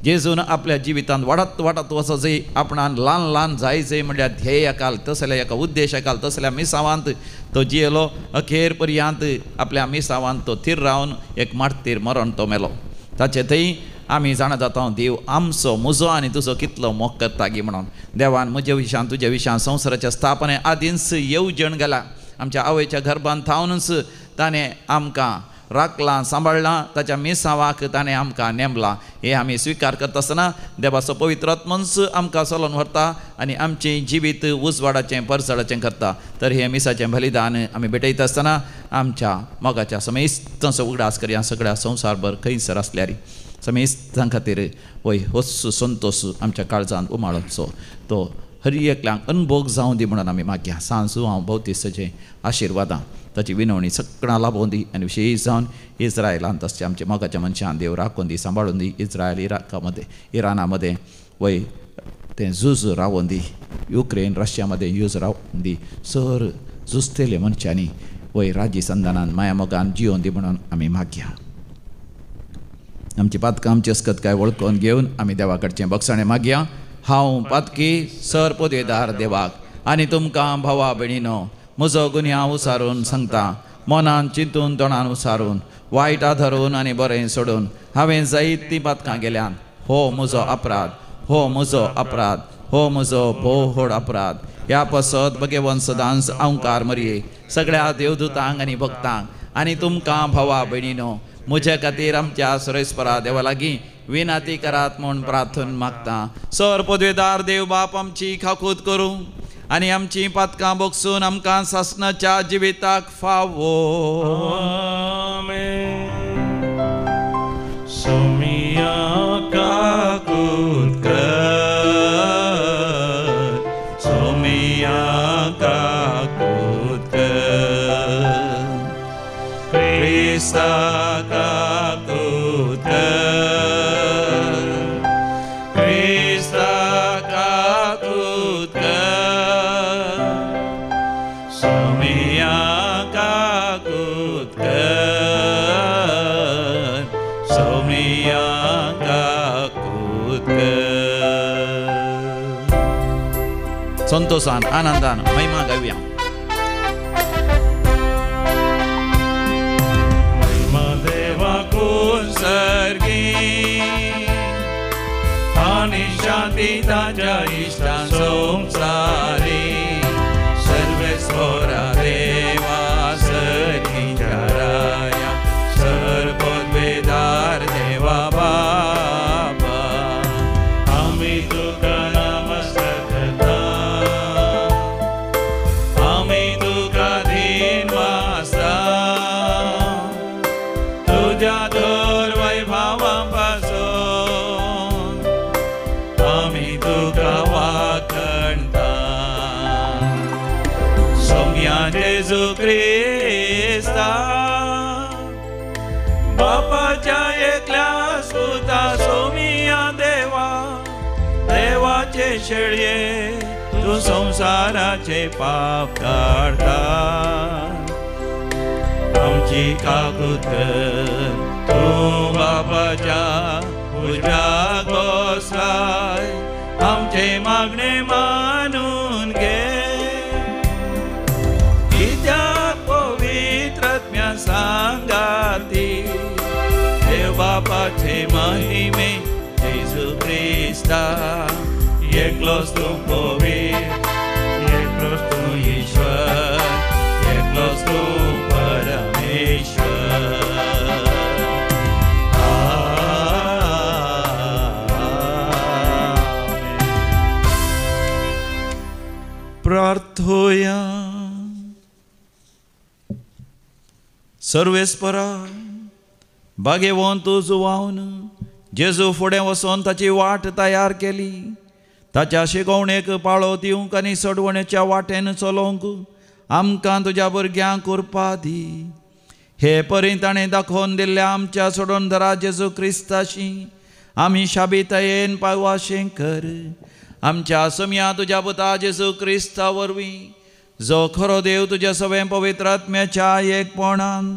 जेजून आपल्या जिवितांत वाडत वचचें आपणान ल्हान ल्हान जायचें म्हणल्यार ध्येय काल तसल्या एका उद्देश काल तसल्या मिसावांत तो जियेलो अखेर पर्यंत आपल्या मिसावांत तो थीर रावन एक मार्तीर मरण तो मेलो ताचे थंय आमी जाणा जाता देव आमचो म्हजो आनी तुजो कितलो मोग करता गी म्हणून देवान म्हज्या विशयान तुज्या विशयान संवसाराच्या स्थापने आदींच येवजण गेला आमच्या आवयच्या गर्भांत थावनूच ताणें आमकां राखलां सांबाळलां ताच्या मिसावाक ताणें आमकां नेमलां हे आमी स्विकार करता आसतना देवाचो पवित्र आत्मोच आमकां चलोवन व्हरता आनी आमचें जिवीत उजवाडाचें परसडाचें करता तर हे मिसाचें बलिदान आमी भेटयता आसतना आमच्या मोगाच्या समेस्तांचो उगडास करया सगळ्या संवसारभर खंयसर आसल्यार समेस्तां खातीर वय होच संतोश आमच्या काळजांत उमाळचो तो हर एकल्यांक अनुभव जावं दी म्हणून आमी मागया सांजू हांव बौतिस्ताचें आशिर्वादां ताची विनवणी सगळ्यां लाभोवन दी आनी विशेश जावन इस्रायलांत तशें आमच्या मोगाच्या मनशान देव राखून दी सांबाळून दी इस्रायल इराना मध्ये वय तें झूज रावोवन दी युक्रेन रशिया मध्ये यूज रावोवन दी सर झुजतेले मनशांनी वय राज्य संधानान माया मोगान जियोवन दी म्हणून आमी मागया आमची पातकां आमची अस्कतकाय वळखून घेवन आमी देवा कडचें बक्षाणें मागया हांव पातकी सर पोदेदार देवाक आनी तुमकां भावा भयणीनो म्हजो गुन्यांव उसारून सांगता मनान चिंतून तोंडान उसारून वायटा धरून आनी बरें सोडून हांवें जायतीं पातकां गेल्यान हो म्हजो अपराध हो म्हजो अपराध हो म्हजो भोव व्हड अपराध ह्या पसत भगेवन सदांच अवंकार मरये सगळ्या देवदूतांक आनी भक्तांक आनी तुमकां भावा भयणीनो म्हज्या खातीर आमच्या सुरेस्परा देवा लागीं विनाती करात म्हूण प्रार्थना मागता सर पदवेदार देव बाप आमची खाकूत करूं आनी आमची पातकां बगसून आमकां सासणाच्या जिविताक फावो सोमिया काकूत कर सोमिया काकूत कर क्रिस्ता काकूत कर क्रिस्ता काकूत कर सोमिया काकूत कर सोमिया काकूत कर संतोषान आनंदान महिमा गावया सर्गी आणि शांती ताच्या इष्टा संसारी सर्वेश्वरा देवा सर्गीच्या राया सर्वपदवेदार देवा बाबा आम्ही तुका नमस्कार करता आम्ही तुका दिन वाचता तुझ्या वैभवापासून आम्ही तुका वाग प्रेमाचे शेळये तू संसाराचे पाप काढता आमची काकूत तू बापाच्या उजव्याक बसलाय आमचे मागणे मानून घे कित्याक पवित्रात्म्या सांगाती देव बापाचे महिमे येशू ख्रिस्ता एकलोच तू पवित्र एकलोच तू ईश्वर एकलोच तू परमेश्वर प्रार्थोया सर्वेस्परा बागेवोन तूं जुवावन जेजू फुडें वचोन ताची वाट तयार केली ताच्या शिकवणेक पाळो दिवंक आनी सडवणेच्या वाटेन चलोवंक आमकां तुज्या भुरग्यांक उरपा दी हे परी ताणें दाखोवन दिल्ल्या आमच्या सोडूनधरा जेजू क्रिस्ताशी आमी शाबितायेन पाववाशें कर आमच्या समिया तुज्या पुता जेजू क्रिस्ता वरवीं जो खरो देव तुज्या सगळे पवित्र आत्म्याच्या एकपणान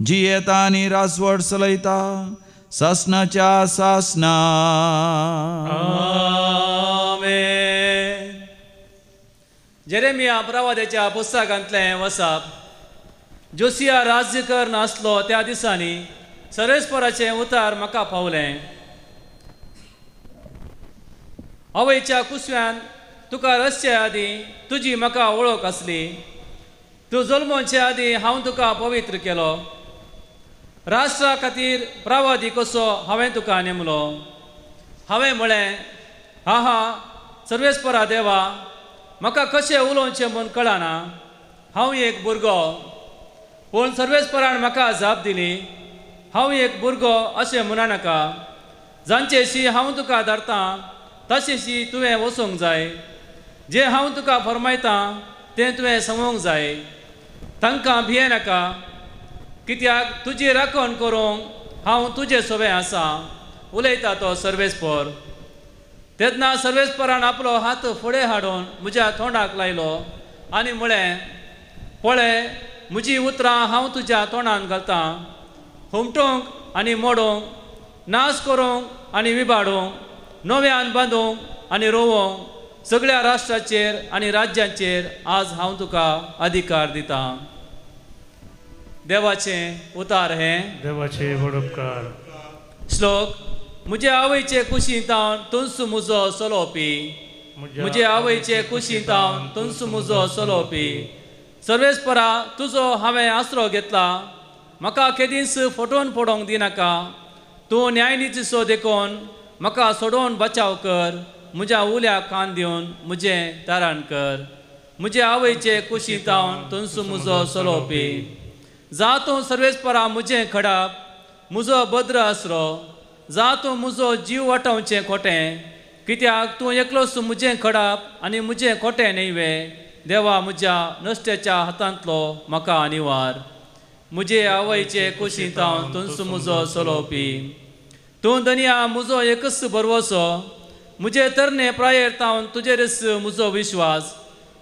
जियेता आनी रासवड चलयता सासनाच्या सासना आमेन. जेरेमिया प्रवाद्याच्या पुस्तकांतलें वचप जोसिया राज्य कर नासलो त्या दिसांनी सर्वेस्पराचें उतार म्हाका पावलें. आवयच्या कुसव्यान तुका रसचे आदीं तुजी म्हाका वळख आसली तूं जल्मोवचे आदीं हांव तुका पवित्र केलो राष्ट्रा खातीर प्रवादी कसो हांवें तुका नेमलो. हांवें म्हळें हा हा सर्वेस्परा देवा म्हाका कशें उलोवचें म्हूण कळना हांव एक भुरगो. पूण सर्वेस्परान म्हाका जाप दिली हांव एक भुरगो अशें म्हणनाका जांचेशी हांव तुका धरतां तशेंशी तुवें वचूंक जाय जें हांव तुका फरमायतां तें तुवें सांगूंक जाय. तांकां भियेनाका कित्याक तुजी राखण करूंक हांव तुजें सोबें आसा उलयता तो सर्वेस्पर. तेन्ना सर्वेस्परान आपलो हात फुडें हाडून म्हज्या तोंडाक लायलो आनी म्हळें पळय म्हजीं उतरां हांव तुज्या तोंडान घालतां हुमटूंक आनी मोडूंक नाश करूंक आनी विबाडूंक नव्यान बांदूंक आनी रोवंक सगळ्या राष्ट्राचेर आनी राज्यांचेर आज हांव तुका अधिकार दितां. देवाचें उतार हें देवाचे बडोपकार. श्लोक म्हजे आवयचे कुशींतावन तुंस म्हजो चलोवपी म्हजे आवयचे कुशींतावन तुंस म्हजो चलोवपी. सर्वेस्परा तुजो हांवें आसरो घेतला म्हाका केदींच फटोवन पडोवंक दिनाका. तूं न्यायनितीचो देखून म्हाका सोडोवन बचाव कर म्हज्या उल्याक कान दिवन म्हजें तारण कर. म्हजे आवयचे कुशींतावन तुंस म्हजो चलोवपी. जा तूं सर्वेस्परा म्हजें खडाप म्हजो भद्र आसरो जा तूं म्हजो जीव वाटावचें खोटें कित्याक तूं एकलोच म्हजें खडाप आनी म्हजें खोटें न्हयवे. देवा म्हज्या नश्ट्याच्या हातांतलो म्हाका निवार. म्हजे आवयचे कुशींतावन तुंस म्हजो चलोवपी. तूं दनिया म्हजो एकच बरवसो म्हजे तरणे प्रायेर तावन तुजेरच म्हजो विश्वास.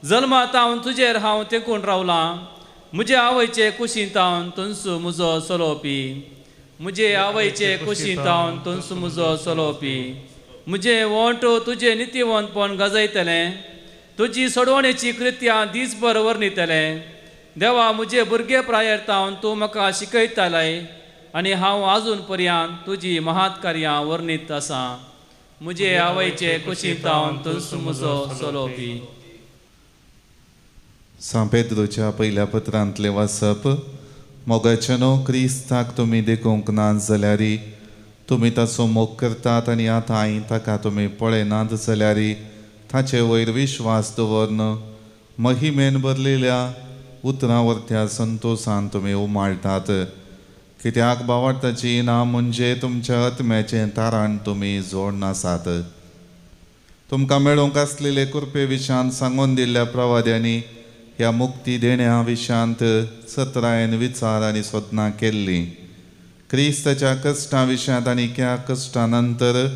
जल्मातावन तुजेर हांव तेंकून रावलां. म्हजे आवयचे कुशींतावन तुंस म्हजो चलोवपी. म्हजे आवयचे कुशींतावन तुंस म्हजो चलोवपी. म्हजे वोंट तुजें नितीवंतपण गजयतलें. तुजी सोडवणेची कृत्यां दीसभर वर्णितलें. देवा म्हजे भुरगे प्रायेर तावन तूं म्हाका शिकयतालय आनी हांव आजून पर्यंत तुजी महात कार्यां वर्णीत आसां. म्हजे आवयचे कुशींतावन तुंस म्हजो चलोवपी. सा पेद्रोच्या पयल्या पत्रांतले वाचप. मोगाचेनो क्रिस्ताक तुमी देखूंक नात जाल्यार तुमी ताचो मोग करतात आनी आतां ताका तुमी पळयनात जाल्यार ताचे वयर विश्वास दवरन महिमेन भरलेल्या उतरां वरत्या संतोशान तुमी उमाळटात. कित्याक भावार्थाची इनाम म्हणजे तुमच्या आत्म्याचें तारण तुमी जोडून आसात. तुमकां मेळूंक आसलेले कृपे विशांत सांगून दिल्ल्या प्रवाद्यांनी ह्या मुक्ती देण्या विशांत सत्रायन विचार आनी सोदनां केल्लीं. क्रिस्ताच्या कश्टां विशयांत आनी त्या कश्टां नंतर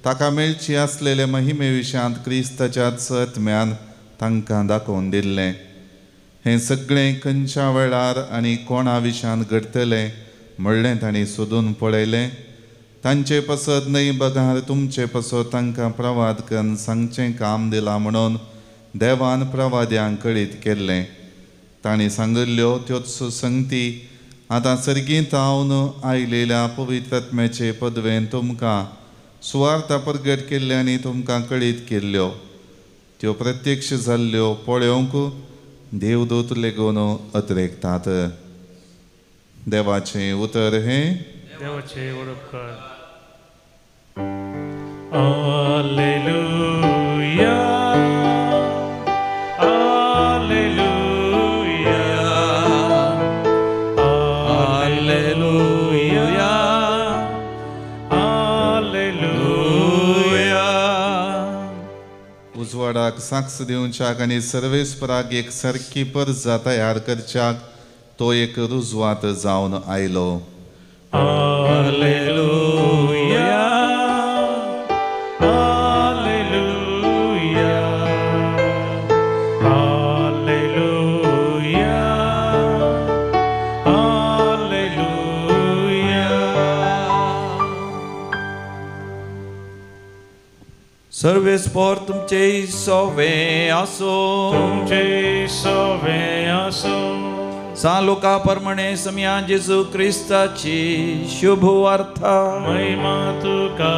ताका मेळची आसलेले महिमे विशयांत क्रिस्ताच्याच आत्म्यान तांकां दाखोवन दिल्लें. हें सगळें खंयच्या वेळार आनी कोणा विशयान घडतलें म्हणलें तांणी सोदून पळयलें. तांचे पसत न्हय बगार तुमचे पसत तांकां प्रवाद करून सांगचें काम दिलां म्हणून देवान प्रवाद्यांक कळीत केल्लें. तांणी सांगिल्ल्यो त्योच संगती आतां सर्गींत हांवन आयलेल्या पवित्र आत्म्याचे पदवेन तुमकां सुवार्ता प्रगट केल्ल्यांनी तुमकां कळीत केल्ल्यो. त्यो प्रत्यक्ष जाल्ल्यो पळोवंक देवदूत लेगून अतिरेकतात. देवाचें उतर हें देवाचे वडपकार. Hallelujah hallelujah hallelujah hallelujah. उजवाडाक साक्ष दिवच्याक आनी सर्वेस्पराक एक सारकी परजा तयार करच्याक तो एक रुजवात जावन आयलो. Hallelujah hallelujah hallelujah hallelujah. सर्वेस्पर तुमचे सोवे आसो. तुमचे सवे आसो. लोका प्रमाणे समया जेजू क्रिस्ताची शुभ वार्ता. महिमा तुका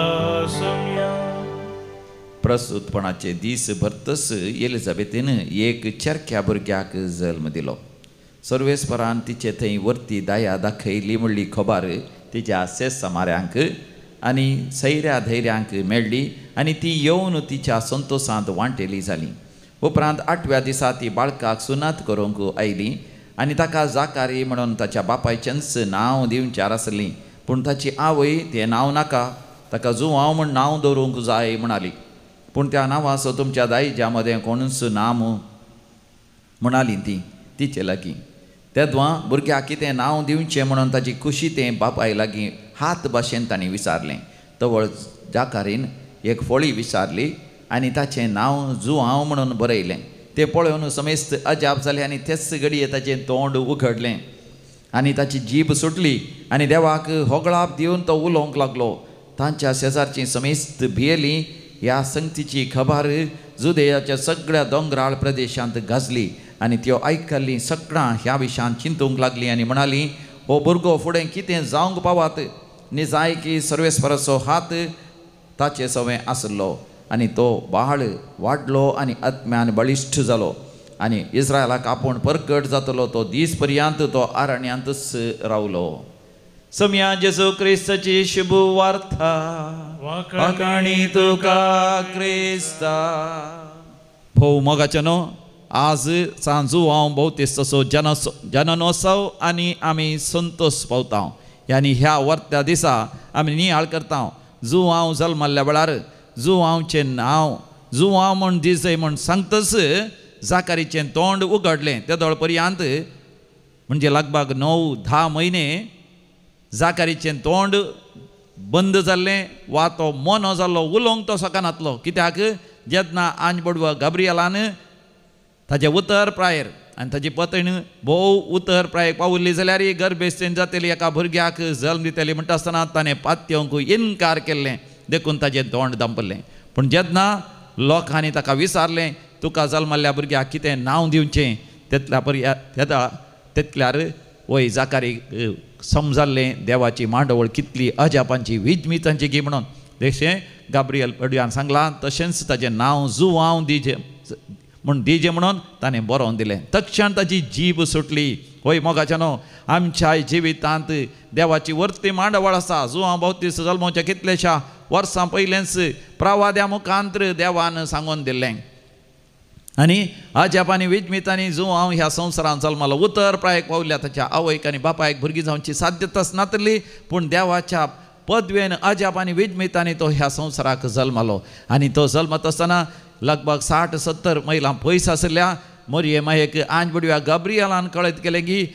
सम्या. प्रसूतपणाचे दीस भरतस एलिझाबेथीन एक चरख्या भुरग्याक जल्म दिलो. सर्वेस्परान तिचे थंय वर्ती दया दाखयली म्हणली खबर तिच्या सेसामाऱ्यांक आनी सैऱ्या धैर्यांक मेळ्ळी आनी ती येवन तिच्या संतोषांत वांटेली जाली. उपरांत 8व्या दिसा ती बाळकाक सुनात करूंक आयली आनी ताका जाकारी म्हणून ताच्या बापायचेंच नांव दिवचार आसली. पूण ताची आवय तें नांव नाका, ताका जुवांव म्हण नांव दवरूंक जाय म्हणाली. पूण त्या नांवाचो तुमच्या दायजा मदें कोणूच नाम म्हणाली ती तिचे लागीं. तेदवां भुरग्याक कितें नांव दिवचें म्हणून ताची खुशी तें बापाय लागीं हात भाशेन तांणी विचारलें. तवळ जाकारीन एक फळी विचारली आनी ताचें नांव जुवांव म्हणून बरयलें. तें पळोवन समेस्त अजाप जालें आनी तेच घडये ताचें तोंड उघडलें आनी ताची जीब सुटली आनी देवाक होगळाप दिवन तो उलोवंक लागलो. तांच्या शेजारचीं समेस्त भियेलीं. ह्या संगतीची खबर जुदेयाच्या सगळ्या दोंगराळ प्रदेशांत गाजली आनी त्यो आयकल्लीं सगळां ह्या विशयान चिंतूंक लागलीं आनी म्हणालीं हो भुरगो फुडें कितें जावंक पावात. न्ही जाय की सर्वेस्पराचो हात ताचे सवें आसलो आनी तो बाळ वाडलो आनी आत्म्यान बळिश्ठ जालो आनी इस्रायलाक आपूण परगट जातलो तो दीस पर्यंत तो अरण्यांतच रावलो. समया जेजू क्रिस्ताची शुभ वार्ता. वाखाणी तुका क्रिस्ता. भोव मोगाचेनो, आज सांजू हांव भोवतेस्तसो जननोत्सव आनी आमी संतोश पावता. आनी ह्या वर्त्या दिसा आमी नियाळ करता जुवांव जल्मल्ल्या वेळार जुवांवचें नांव जुवांव म्हण दिसय म्हण सांगतस जाकारीचें तोंड उगडलें. ते दोळ पर्यंत म्हणजे लगभग 9-10 म्हयने जाकारीचें तोंड बंद जाल्लें वा तो मोनो जाल्लो. उलोवंक तो सकानातलो. कित्याक जेन्ना आंजबडवो गाब्रियलान ताचे उतर प्रायर आनी ताची पत्नी भोव उतर प्रायेक पावुल्ली जाल्यार गर्भेस्तेन जातली एका भुरग्याक जल्म दितली म्हणटा आसतना ताणें पात्योंक इन्कार केल्लें देखून ताचें तोंड दंपलें. पूण जेन्ना लोकांनी ताका विचारलें तुका जल्मल्ल्या भुरग्याक कितें नांव दिवचें तितल्यार वय जाकारी समजाल्लें देवाची मांडवळ कितली अजापांची विजमितांची गी म्हणून. देखशें गाब्रियल पडव्यान सांगलां तशेंच ताचें नांव जुवांव दिजें म्हण दिजें म्हणून ताणें बरोवन दिलें. तक्षण ताची जीब सुटली. वय मोगाच्यानो, आमच्या जिवितांत देवाची वर्ती मांडवळ आसा. जुवांव बावतीस जल्मोवच्या कितलेशा वर्सां पयलेंच प्रवाद्या मुखांत्र देवान सांगून दिल्लें आनी अजापांनी विजमितांनी जुवांव ह्या संवसारांत जल्मलो. उतर प्रायेक पावल्या ताच्या आवयक आनी बापायक भुरगीं जावची साध्यताच नातली. पूण देवाच्या पदवेन अजापांनी विजमितांनी तो ह्या संवसाराक जल्मलो आनी तो जल्मत आसतना लगभग 60-70 मैलां पयस आसल्या मरियमायेक आंजबडव्या गाब्रियलान कळत केलें की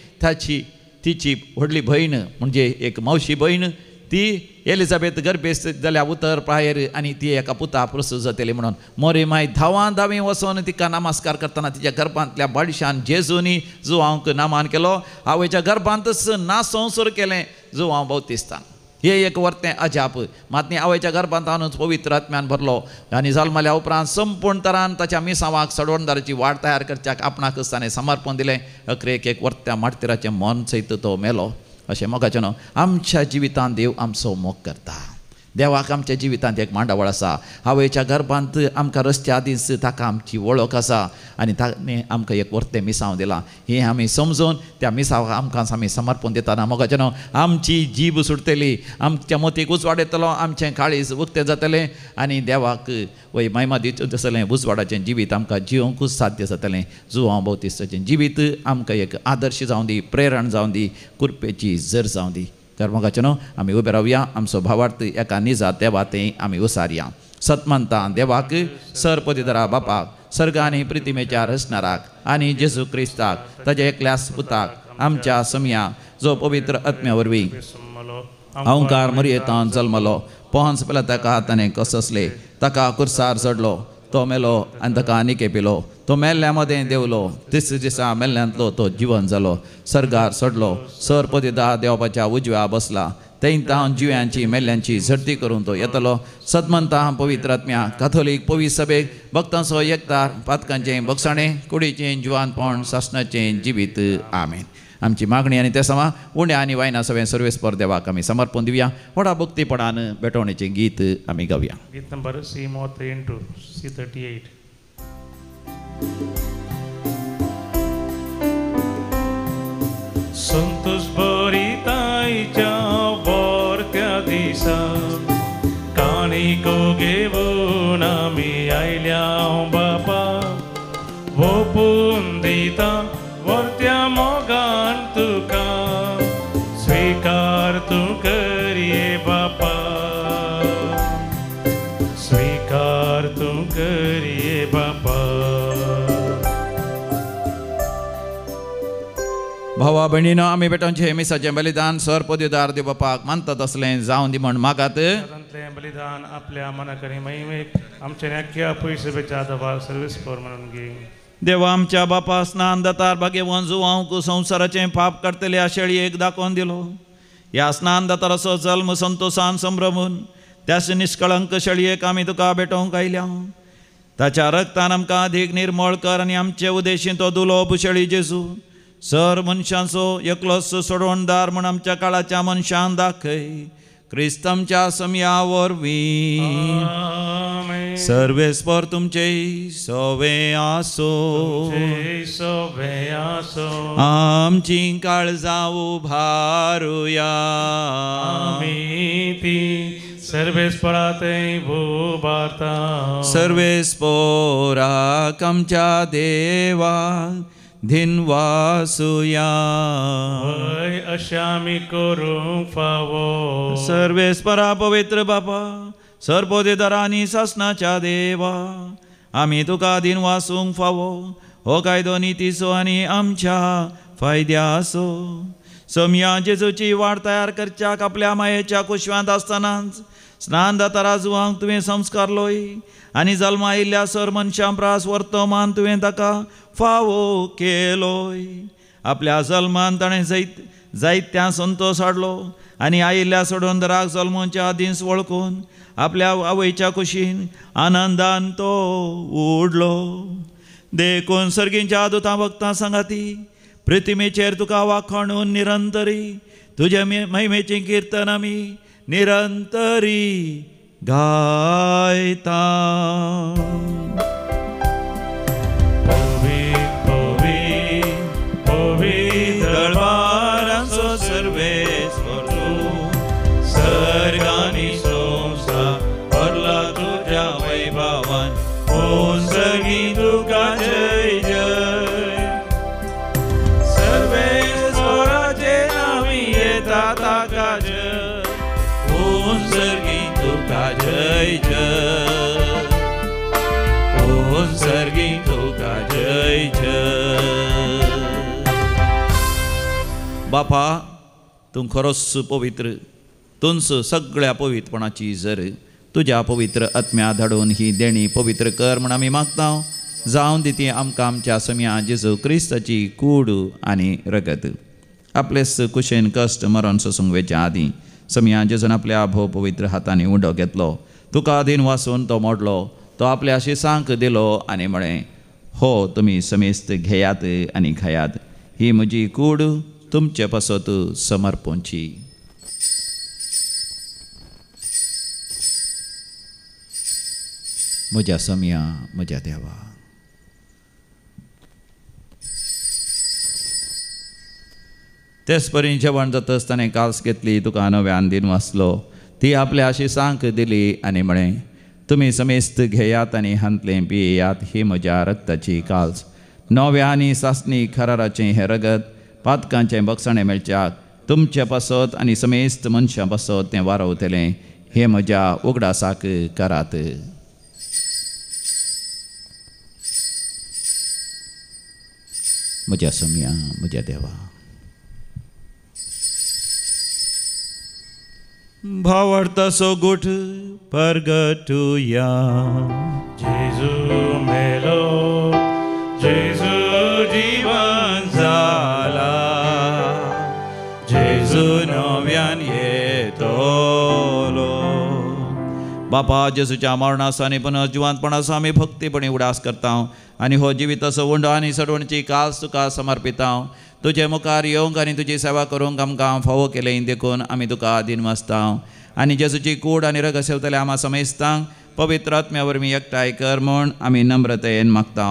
तिची व्हडली भयण म्हणजे एक मावशी भयण ती एलिझाबेथ गर्भेस जाल्या उतर पायर आनी ती एका पुता प्रसूत जातली म्हणून मोरी माय धांवां धांवी वचोन तिका नमस्कार करतना तिच्या गर्भांतल्या बडशान जेजूनी जो हांव नामान केलो आवयच्या गर्भांतच ना संवसर केलें जो हांव बौतिस्तान हे एक वर्तें अजाप मात आवयच्या गर्भांत हांवूच पवित्र आत्म्यान भरलो आनी जल्मल्या उपरांत संपूर्ण तरान ताच्या मिसावाक सडवणदाराची वाड तयार करच्याक आपणाकच ताणें समर्पण दिलें अखेरेक एक वर्त्या मार्तिराचें मन सयत तो मेलो अशें मोगाचें न्हू आमच्या जिवितांत देव आमचो मोग करता देवाक आमच्या जिवितांत एक मांडावळ आसा आवयच्या गर्भांत आमकां रस्त्या आदींच ताका आमची वळख आसा आनी ताणें आमकां एक वर्तें मिसांव दिलां हें आमी समजून त्या मिसावाक आमकां आमी समर्पण दितना मोगाचें न्हू आमची जीब सुटतली आमच्या मोतीक उजवाड येतलो आमचें काळीज उक्तें जातलें आनी देवाक वय महिमा दिवचें आसलें उजवाडाचें जिवीत आमकां जिवंकूच साध्य जातलें जो हांव बौतिस्ताचें जिवीत आमकां एक आदर्श जावं दी प्रेरण जावं दी कृपेची जर जावं दी तर मोगाचें न्हू आमी उबे रावया आमचो भावार्थ एका निजा देवातें आमी उसारया सतमंता देवाक सरपदीधरा बापाक सर्ग आनी प्रितिमेच्यार असणाराक आनी जेजू क्रिस्ताक ताच्या एकल्यास पुताक आमच्या समया जो पवित्र आत्म्या वरवीं अहंकार मरयेतान जल्मलो पोहंस पेला ताका ताणें कसले ताका कुर्सार चडलो तो मेलो आनी ताका आनीक पिलो तो मेल्ल्या मदें देवलो तिस दिसा मेल्ल्यांतलो तो जिवन जालो सर्गार चडलो सरपदीदा देवपाच्या उजव्या बसला तेंतावन जिव्यांची मेल्ल्यांची झडती करून तो येतलो सदमंता पवित्र आत्म्या कॅथोलीक पवित्र सभेक भक्तांचो एकतार पातकांचें बगसाणें कुडीचें जिवानपण सासणाचें जिवीत आमेन आमची मागणी आनी त्या समा उण्या आनी वायना सगळें सर्वेस्पर देवाक आमी समर्पण दिवया व्हडा भक्तीपणान बेटवणेचें गीत आमी गावया गीत नंबर C32 C38 संतोष भरितायच्या वर्त्या दिसा काणिको घेवन आमी आयल्या बापा ओपून दिता वर्त्या मोगान तुका स्वीकार तूं करिये बापा स्वीकार तूं करिये बापा भावा भयणीनो आमी बेटांचे मिसाचें बलिदान सरपदीदार देव बापाक मानतात असलें जावं दी म्हण मागात बलिदान आपल्या मनाकरी महिमेक आमच्या अख्ख्या पयसभेच्या आदाराक सर्वेस्पर म्हणून घे देवा आमच्या बापा स्नान दातार भाग्यवान जुवांक संवसाराचें पाप करतले शेळयेक दाखोवन दिलो ह्या स्नान दाताराचो जल्म संतोषान संभ्रमून त्याच निश्कळंक शेळयेक आमी तुका भेटोवंक आयल्या ताच्या रक्तान आमकां अधिक निर्मळ कर आनी आमचे उदेशी तो दुलो बुशेळी जेजू सर मनशांचो एकलोच सोडवणदार म्हण आमच्या काळाच्या मनशान दाखय क्रिस्तमच्या समया वरवीं सर्वेस्पर तुमचे सोवे आसो आमची काळजां उभारुया सर्वेस्पराते भोबाता सर्वेस्पराक आमच्या देवा धिनवासुया अशामी करूंक फावो सर्वेस्परा पवित्र बापा सरपदीदारांनी सासणाच्या देवा आमी तुका दिनवासूंक फावो हो कायदो नितीचो आनी आमच्या फायद्याचो समया जेजूची वाड तयार करच्याक आपल्या मायेच्या कुशव्यांत आसतनाच स्नान दातारा जुवांक तुवें संस्कारलोय आनी जल्मा आयिल्ल्या सर मनशां प्रास वर्तमान तुवें ताका फावो केलोय आपल्या जल्मान ताणें जायत्या संतोश हाडलो आनी आयिल्ल्या सोडवणदाराक जल्माच्या आदींच वळखून आपल्या आवयच्या कुशीन आनंदान तो उडलो देखून सर्गींच्या दुतां भक्तां सांगाती प्रतिमेचेर तुका वाखणून निरंतरी तुजे महिमेचें कीर्तन आमी निरंतरी गायता दरबाराचो सर्वेस्पर सर्गांनी संसार भरला तुज्या वैभवान ओन सर्गी तुका जय जय सर्वेस्पराचे आमी येता ताका जय ओन सर्गी तुका जय जय ओन सर्गी तुका जय जय बापा तूं खरोच पवित्र तुंस सगळ्या पवित्रपणाची जर तुझ्या पवित्र आत्म्या धाडून ही देणी पवित्र कर म्हण आमी मागता. जावन दिती आमकां आमच्या सम्या जेजू क्रिस्ताची कूड आनी रगत. आपलेच कुशेन कश्ट मरण सोसूंक वेच्या आदीं सम्या जेजून आपल्या भोव पवित्र हातांनी उंडो घेतलो. तुका आदीन वाचून तो मोडलो. तो आपल्या शिसांक दिलो आनी म्हळें, हो तुमी समेस्त घेयात आनी खायात. ही म्हजी कूड तुमचे पासत समर्पोवची. म्हज्या सम्या म्हज्या देवा. तेच परी जेवण जातच ताणें काल्स घेतली. तुका नव्यान दिन वाचलो. ती आपल्या शिसांक दिली आनी म्हळें, तुमी समेस्त घेयात आनी हांतलें पियेयात. ही म्हज्या रक्ताची काल्स, नव्या आनी सासणी खराराचें हें रगत पातकांचें बक्षणें मेळच्याक तुमचे पासत आनी समेस्त मनशां पासत तें वारवतलें. हे म्हज्या उगडासाक करात. म्हज्या सम्या म्हज्या देवा. भावार्थाचो गुठ परगटुया. जेजू मेलो, जेजू जीवन जाला, जेजू नव्यान येतलो. बापा जेजूच्या मरणाचो आनी पुनर्जिवांतपणाचो आमी भक्तीपणी उडास करता आनी हो जिविताचो वंडो आनी सडवणची काल्स तुका समर्पिता. तुजे मुखार येवंक आनी तुजी सेवा करूंक आमकां फावो केलें देखून आमी तुका आदीन वाचता. आनी जेजूची कूड आनी रगत सेवतले आम्हा समेस्तांक पवित्र आत्म्या वरवीं एकठांय कर म्हूण आमी नम्रतेन मागता.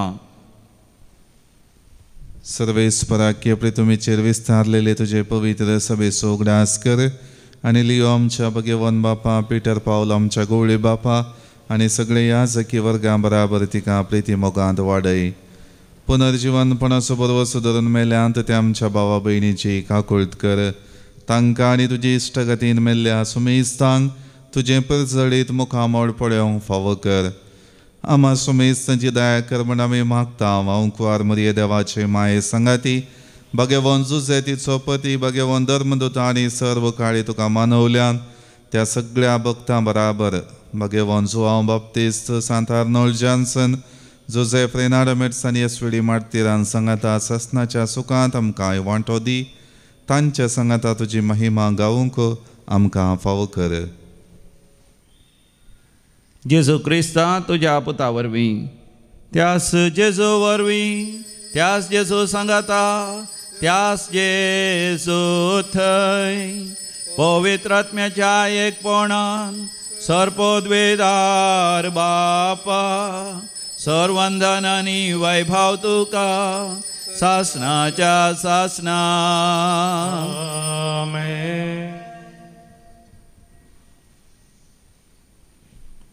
सर्वेस्पराक आपले तुमीचेर विस्तारलेले तुजे पवित्र सभेचो उगडास कर आनी लियो आमच्या भगवन बापा, पिटर पावल आमच्या गवळी बापा आनी सगळे याजकी वर्गां बराबर तिका प्रिती मोगांत वाडय. पुनर्जिवनपणाचो बरोबर सुदारून मेल्यांत ते आमच्या भावा भयणीची काकुळट कर. तांकां आनी तुजी इश्टगतीन मेल्ल्या सुमेस्तांक तुजें परजडीत मुखामोड पळोवंक फावो कर. आम्हा सुमेस्तांची दया कर म्हण आमी मागता. हांव कुंवार मरिये देवाचे माये संगाती भगवन जुजे तिचो पती भगवन धर्मदूत आनी सर्व काळी तुका मानवल्यान त्या सगळ्या भक्तां बराबर भगवन जुआंव बाप्तिस्त, सांत आर्नोल्ड जॉन्सन, जोसेफ रेनार्ड मेट्स आनी एसवेडी मार्तिरान संगाता ससनाच्या सुखांत आमकां वांटो दी. तांच्या संगाता तुजी महिमा गावूंक आमकां फावो कर. जेजू क्रिस्ता तुज्या पुता वरवीं, त्यास जेजू वरवीं, त्यास जेजू सांगाता, त्यास जेजू थंय पवित्र आत्म्याच्या एकपणान सर्पोद्वेदार बापा सर्वंदन आनी वैभव तुका सासनाच्या सासना. आमेन.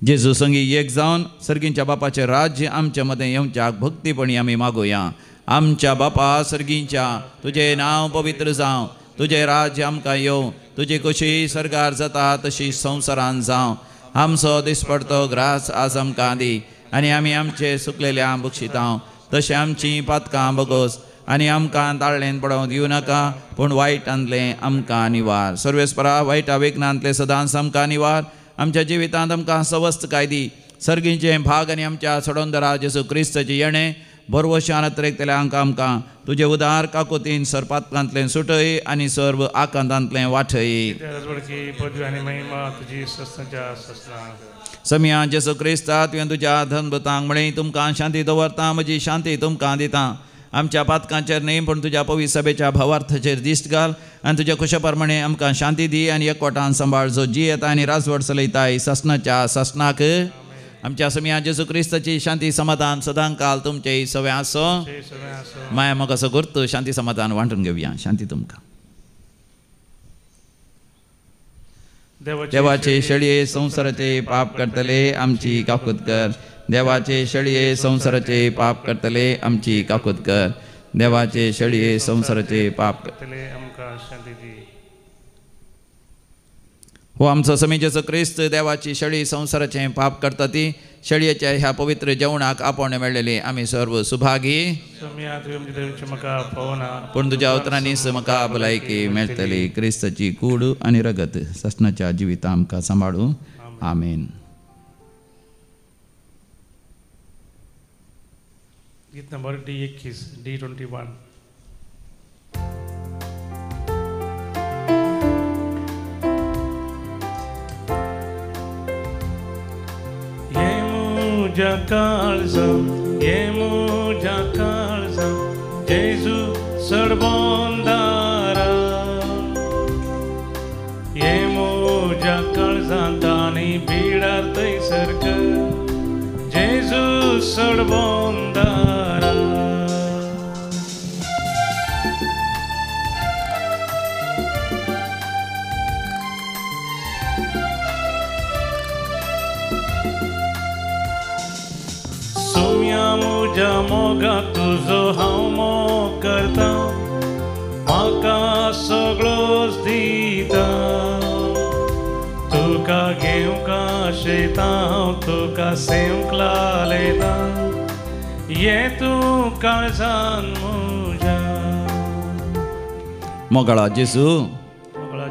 जेजू संगी एक जावन सर्गींच्या बापाचें राज्य आमच्या मदें येवच्याक भक्तीपणी आमी मागोया. आमच्या बापा सर्गींच्या, तुजें नांव पवित्र जावं, तुजें राज्य आमकां येवं, तुजी कशी सरकार जाता तशी संवसारांत जावं. आमचो दिसपडतो ग्रास आज आमकां दी आनी आमी आमचे सुकलेल्या बक्षिता तशें आमची पातकां बगोस आनी आमकां ताळ्ळेन पडोवंक दिवं नाका, पूण वायटांतलें आमकां निवार. सर्वेस्परा वायटा विघ्नांतले सदांच आमकां निवार. आमच्या जिवितांत आमकां सवस्थकाय दी. सर्गींचे भाग आनी आमच्या सडोंदरा जेजू क्रिस्ताची येणें बरवशान अत्रेकतल्या आमकां तुजे उदार काकुतीन सरपातकांतलें सुटय आनी सर्व आकांतांतलें वाठय. राजवडकी पदवी आनी महिमा तुजी ससनाच्या ससना. सम्या जेजू क्रिस्ता तुवें तुज्या धनभुतांक म्हळें, तुमकां शांती दवरता, म्हजी शांती तुमकां दिता. आमच्या पातकांचेर न्ही पूण तुज्या पवित्र सभेच्या भावार्थाचेर दिश्ट घाल आनी तुज्या खुशा प्रमाणे आमकां शांती दी आनी एकवटान सांबाळ जो जी येता आनी राजवट चलयताय ससनाच्या ससनाक. आमच्या सम्या जेजू क्रिस्ताची शांती समाधान सदां काल तुमचे सवे आसो. माया मग असो गुर्त शांती समाधान वांटून घेवया. शांती तुमकां. देवाचे शेळये संसाराचे पाप करतले आमची काकूत कर. देवाचे शेळये संसाराचे पाप करतले आमची काकूत कर. देवाचे शेळये संसाराचे पाप करतले आमकां शांती दी. हो आमचो समी जेजू क्रिस्त देवाची शेळी संवसाराचें पाप करता ती शेळयेच्या ह्या पवित्र जेवणाक आपण मेळलेली आमी सर्व सुभागी म्हाका पवना पूण तुज्या अवतरांनीच म्हाका भलायकी मेळटली. क्रिस्ताची कूड आनी रगत ससनाच्या जिवितां आमकां सांबाळूं. आमेन. गीत number D21 D21. Muja calza, muja calza, Jesu sorbondara. Muja calza tani bidar tai sarka, Jesu sorbondara. मुझा मोगा तुझो हांव मोग करता म्हाका सगळोच दिता तुका घेवंका शेता हांव तुका सेवंक लालयता ये तूं काळजान म्हज्या. मोगाळा जेजू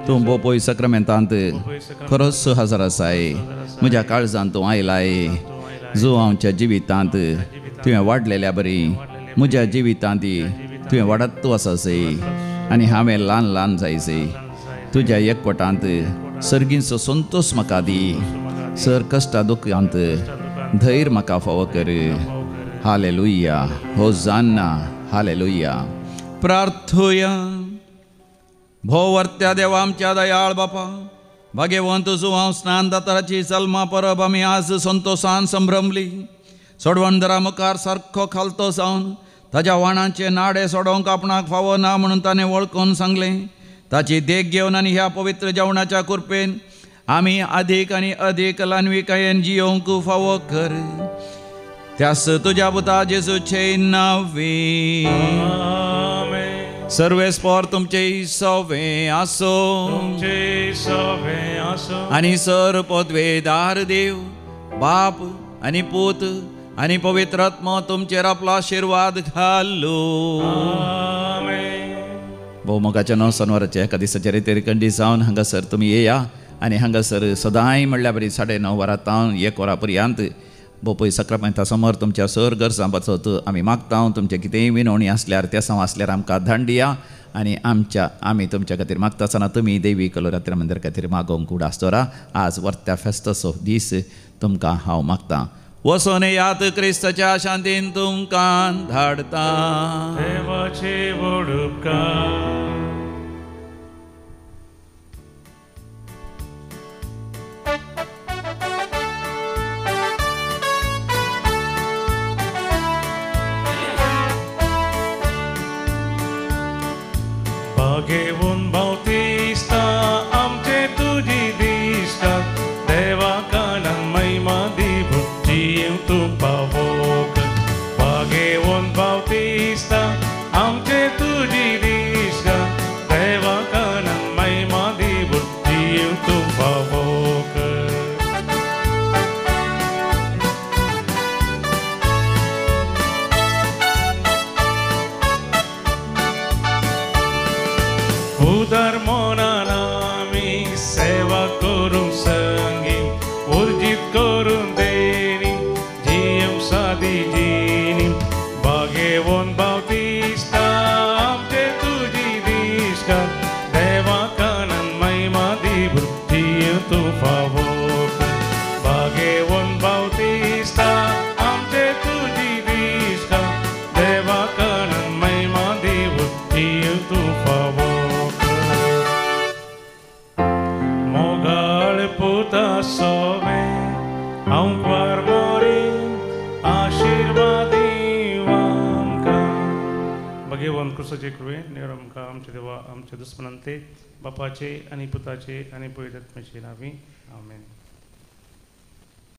तूं बोपोय सक्रामेंतांत खरोच हजार आसाय. म्हज्या काळजांत तूं आयलाय. जो हांवच्या जिवितांत तुवें वाडलेल्या बरी म्हज्या जिवितांत तुवें वाडत वचसय आनी हांवें ल्हान ल्हान जायसय. तुज्या एकवटांत सर्गीचो संतोष म्हाका दी. सर कश्टा दुखांत धैर्य म्हाका फावो कर. हालेलुया. होसान्ना. हालेलुया. प्रार्थुया. भोवर्त्या देवा आमच्या दयाळ बापा भाग्यवंत जो हांव स्नान दाताराची सल्मा परब आमी आज संतोषान संभ्रमली. सोडवणदारा मुखार सारको खालतो जावन ताच्या वाणाचे नाडे सोडोवंक आपणाक फावो ना म्हणून ताणें वळखून सांगलें. ताची देख घेवन आनी ह्या पवित्र जेवणाच्या कुरपेन आमी अधीक आनी अधीक ल्हानविकायेन जियोवंक फावो कर. त्यास तुज्या पुता जेजूचे नांवे सर्वेस्पर तुमचे सवे आसो आनी सर पदवेदार देव बाप आनी पूत आनी पवित्र आत्मा तुमचेर आपलो आशिर्वाद घालो. भोवमुखाच्या णव सोनवाराच्या एका दिसाच्या रितेर कंडी जावन हांगासर तुमी येया आनी हांगासर सदांय म्हणल्यार बरी 9:30 वरां 1 वरां पर्यंत बोपय सक्रामेंता समोर तुमच्या सर गरजां बसत आमी मागता. तुमचे कितेंय विनवणी आसल्यार तेसांव आसल्यार आमकां धाडून दिया आनी आमी तुमच्या खातीर मागता आसतना तुमी देवी कलोरात्र मंदिर खातीर मागोवंक उडासतोरा. आज वर्त्या फेस्तसो दीस तुमकां हांव मागतां. वसोन यात क्रिस्ताच्या शांतीन तुमकां धाडता. देवाचे व्हड उपकार. घेऊन बावतिस्ता आमचे तुझी दिसता देवा कानान महिमा दिवू जियेव तू पावोक. घेऊन बावतिस्ता आमचे तुझी दिसता देवा कानान महिमा दिवू जियेव तू पावोक. उदार मनान आमी सेवा करूंक संगी उर्जीत करून देनी जियेव सादी जिनी. घेऊन बावतिस्ता आमचे तुझी दिसता देवा कानान महिमा दिवू जियेव तू फावोक. घेऊन बावतिस्ता आमचे तुझी दिसता देवा कानान महिमा दिवू जियेव तू फावोक. सोवे हांव वार मोरी आशिर्वादी आमकां. भगवान कृष्णाचे कृपेन नेर आमकां आमचे देवा आमच्या दुस्मनांते बापाचे आनी पुताचे आनी पवित्र आत्म्याचे नांवी. आमेन.